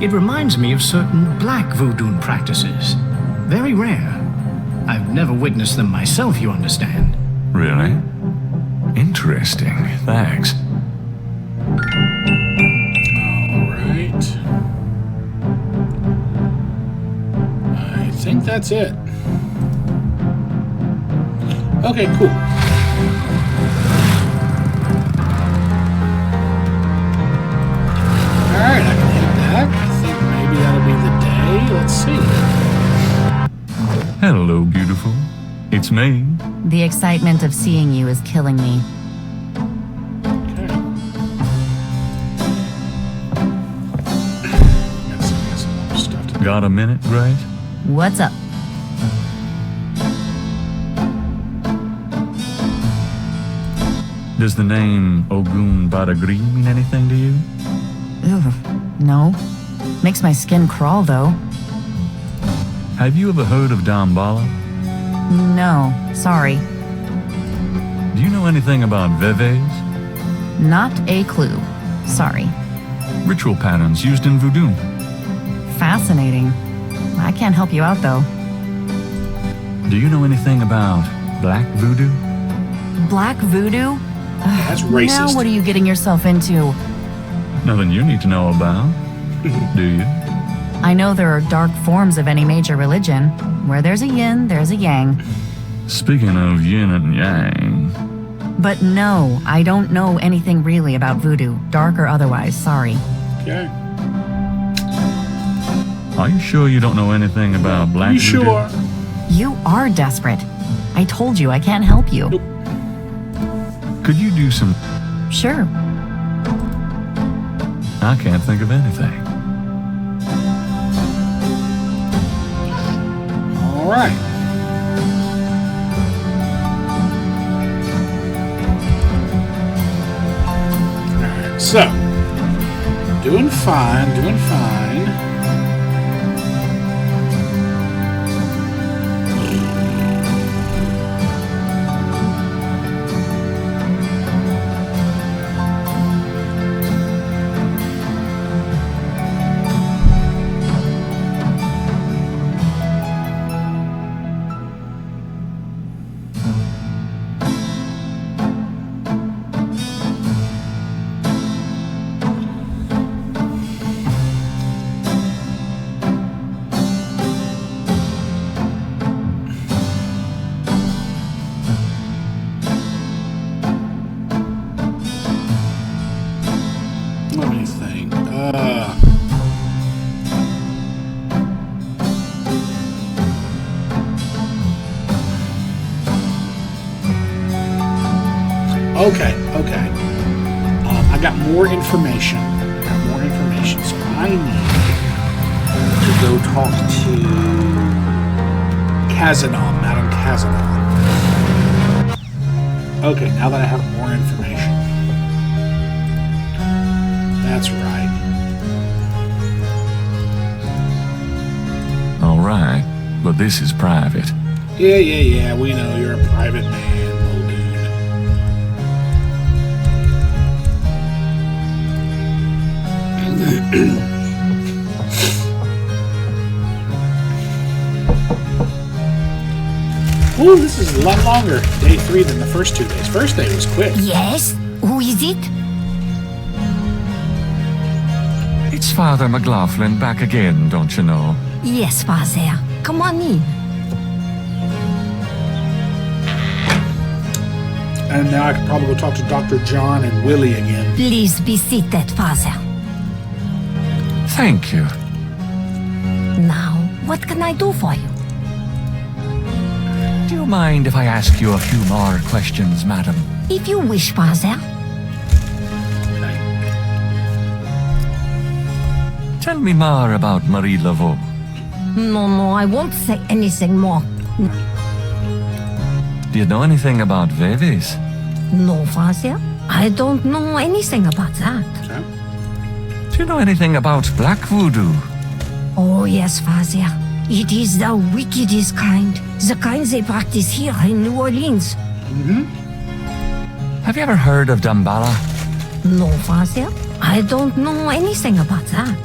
it reminds me of certain black voodoo practices. Very rare. I've never witnessed them myself, you understand. Really? Interesting. Thanks. Alright. I think that's it. Okay, cool. Alright, I can hit that. I think maybe that'll be the day. Let's see. Hello, beautiful. It's me. The excitement of seeing you is killing me. Got a minute, Grace? What's up? Does the name Ogun Badagri mean anything to you? Ugh, no. Makes my skin crawl, though. Have you ever heard of Dambala? No, sorry. Do you know anything about Veves? Not a clue. Sorry. Ritual patterns used in voodoo. Fascinating. I can't help you out, though. Do you know anything about black voodoo? Black voodoo? That's racist. Now what are you getting yourself into? Nothing you need to know about, do you? I know there are dark forms of any major religion. Where there's a yin, there's a yang. Speaking of yin and yang... But no, I don't know anything really about voodoo, dark or otherwise, sorry. Okay. Are you sure you don't know anything about black You voodoo? sure? You are desperate. I told you I can't help you. Nope. Could you do some... Sure. I can't think of anything. All right. So, doing fine, doing fine. information. I got more information, so I need to go talk to Kazanal, Madame Kazanal. Okay, now that I have more information. That's right. All right, but this is private. Yeah, we know you're a private man, old dude. Ooh, this is a lot longer, day 3, than the first 2 days. First day was quick. Yes? Who is it? It's Father McLaughlin back again, don't you know? Yes, Father. Come on in. And now I can probably go talk to Dr. John and Willie again. Please be seated, Father. Thank you. Now, what can I do for you? Do you mind if I ask you a few more questions, madam? If you wish, Father. Tell me more about Marie Laveau. No, I won't say anything more. Do you know anything about Veves? No, Father. I don't know anything about that. Do you know anything about Black Voodoo? Oh, yes, Father. It is the wickedest kind. The kind they practice here in New Orleans. Have you ever heard of Damballa? No, Father. I don't know anything about that.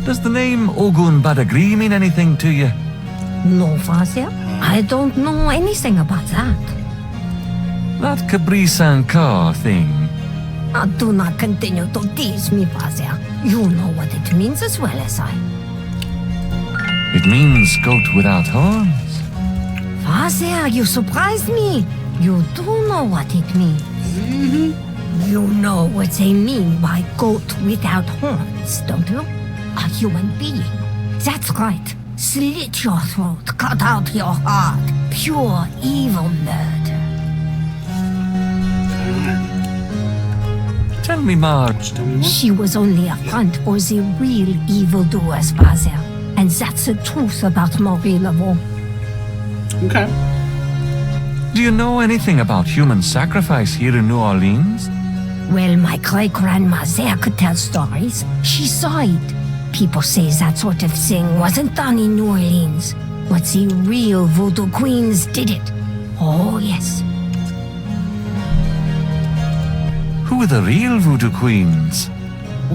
Does the name Ogun Badagri mean anything to you? No, Father. I don't know anything about that. That Caprice Encore thing. Do not continue to tease me, Father. You know what it means as well as I. It means goat without horns. Father, you surprised me. You do know what it means. You know what they mean by goat without horns, don't you? A human being. That's right. Slit your throat, cut out your heart. Pure evil murder. Tell me more. She was only a front for the real evildoers, Father. And that's the truth about Marie Laveau. Okay. Do you know anything about human sacrifice here in New Orleans? Well, my great-grandma there could tell stories. She saw it. People say that sort of thing wasn't done in New Orleans, but the real voodoo queens did it. Oh, yes. Who are the real voodoo queens?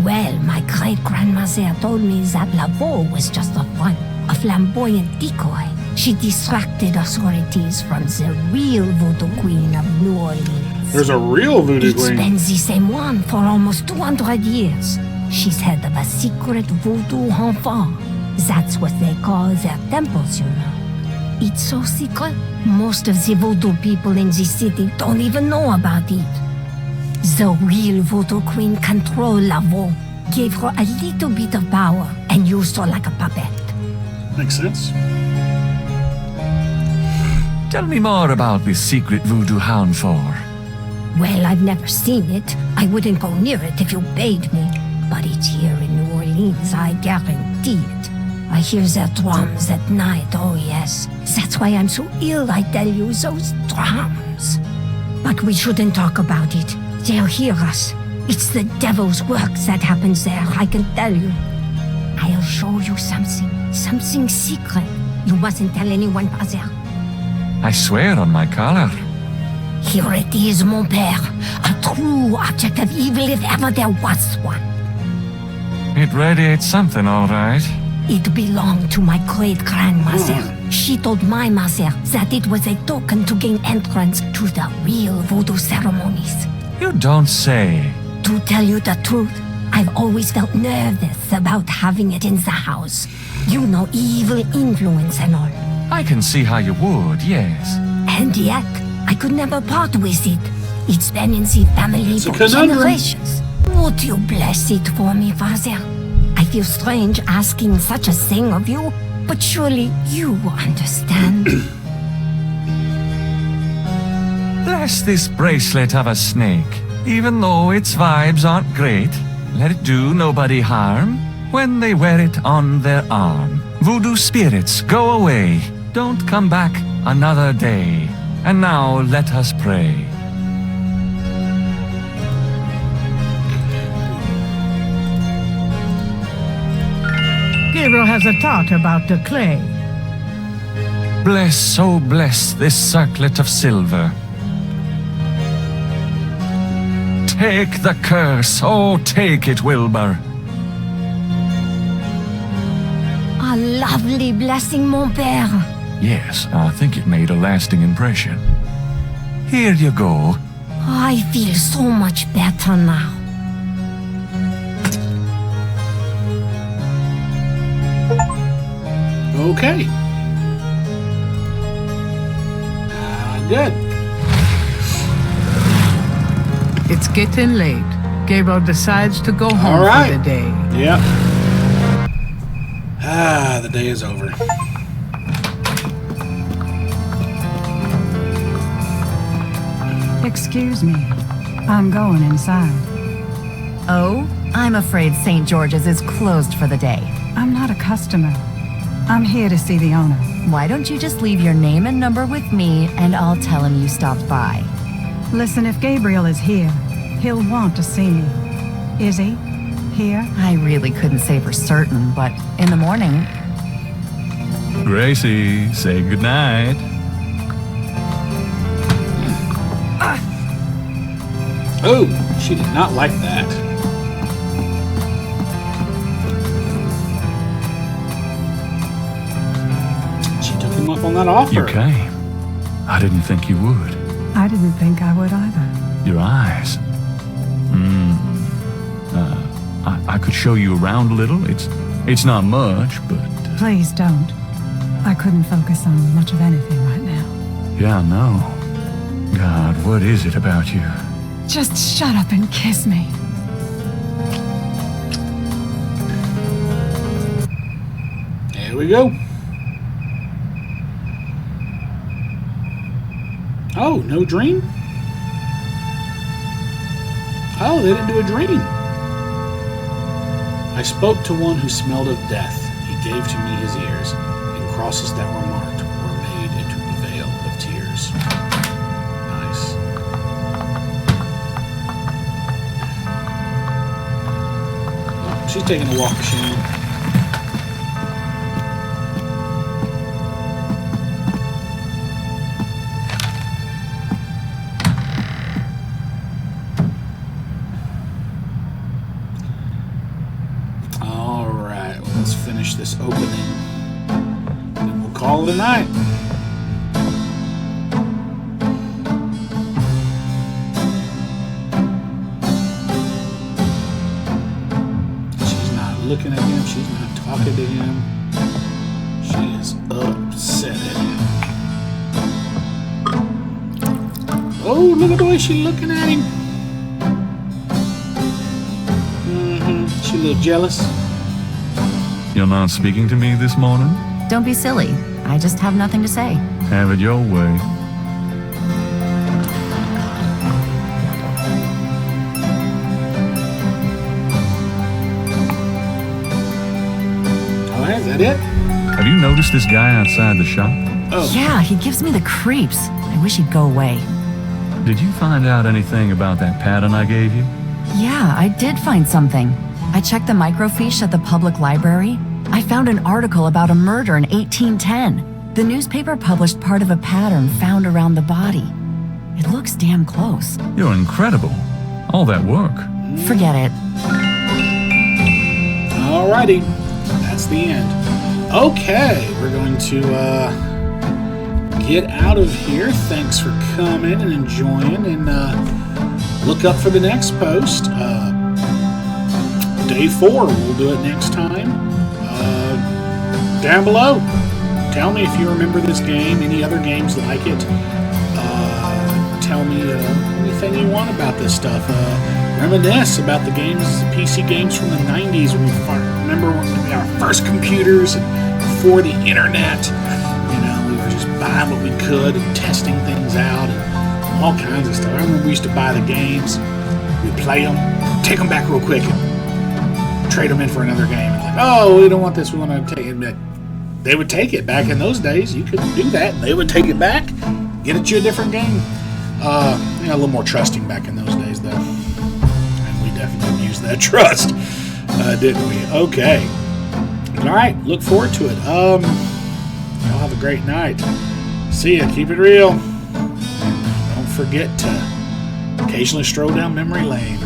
Well, my great-grandma there told me that Laveau was just a front, a flamboyant decoy. She distracted authorities from the real voodoo queen of New Orleans. There's a real voodoo It's queen. been the same one for almost 200 years. She's head of a secret voodoo enfant. That's what they call their temples, you know. It's so secret, most of the voodoo people in the city don't even know about it. The real voodoo queen controlled Laveau, gave her a little bit of power, and used her like a puppet. Makes sense. Tell me more about this secret voodoo hound for. Well, I've never seen it. I wouldn't go near it if you paid me. But it's here in New Orleans, I guarantee it. I hear their drums at night, oh yes. That's why I'm so ill, I tell you, those drums. But we shouldn't talk about it. They'll hear us. It's the devil's work that happens there, I can tell you. I'll show you something secret. You mustn't tell anyone, Father. I swear on my collar. Here it is, mon père. A true object of evil if ever there was one. It radiates something, all right. It belonged to my great-grandmother. She told my mother that it was a token to gain entrance to the real voodoo ceremonies. You don't say. To tell you the truth, I've always felt nervous about having it in the house. You know, evil influence and all. I can see how you would, yes. And yet, I could never part with it. It's been in the family for generations. Would you bless it for me, Father? I feel strange asking such a thing of you, but surely you understand. Bless this bracelet of a snake. Even though its vibes aren't great, let it do nobody harm when they wear it on their arm. Voodoo spirits, go away. Don't come back another day. And now let us pray. Gabriel has a thought about the clay. Bless, oh bless this circlet of silver. Take the curse, oh take it, Wilbur. A lovely blessing, mon père. Yes, I think it made a lasting impression. Here you go. I feel so much better now. Okay. Good. It's getting late. Gabriel decides to go home All right. for the day. Yep. The day is over. Excuse me. I'm going inside. Oh, I'm afraid St. George's is closed for the day. I'm not a customer. I'm here to see the owner. Why don't you just leave your name and number with me, and I'll tell him you stopped by. Listen, if Gabriel is here, he'll want to see me. Is he? Here? I really couldn't say for certain, but in the morning... Gracie, say goodnight. Oh, she did not like that. She took him up on that offer. You came. I didn't think you would. I didn't think I would either. Your eyes. I could show you around a little. It's not much, but... Please don't. I couldn't focus on much of anything right now. Yeah, I know. God, what is it about you? Just shut up and kiss me. There we go. Oh, no dream? Oh, they didn't do a dream. I spoke to one who smelled of death. He gave to me his ears, and crosses that were marked were made into the veil of tears. Nice. Oh, she's taking a walk, Shane. This opening, and we'll call it a night. She's not looking at him. She's not talking to him. She is upset at him. Oh, look at the way she's looking at him. She's a little jealous. You're not speaking to me this morning? Don't be silly. I just have nothing to say. Have it your way. Oh, is that it? Have you noticed this guy outside the shop? Oh. Yeah, he gives me the creeps. I wish he'd go away. Did you find out anything about that pattern I gave you? Yeah, I did find something. I checked the microfiche at the public library. I found an article about a murder in 1810. The newspaper published part of a pattern found around the body. It looks damn close. You're incredible. All that work. Forget it. Alrighty. That's the end. Okay, we're going to get out of here. Thanks for coming and enjoying, and look up for the next post. Day 4, we'll do it next time. Down below, tell me if you remember this game, any other games like it. Tell me anything you want about this stuff. Reminisce about the games, PC games from the 90s. When we remember our first computers and before the internet. You know, we were just buying what we could and testing things out and all kinds of stuff. I remember we used to buy the games. we'd play them, take them back real quick, and trade them in for another game. And like, oh, we don't want this, we want to take it. They would take it. Back in those days, you could do that. They would take it back, get it you a different game. A little more trusting back in those days, though. And we definitely used that trust, didn't we? Okay. All right. Look forward to it. Y'all have a great night. See ya. Keep it real. And don't forget to occasionally stroll down memory lane.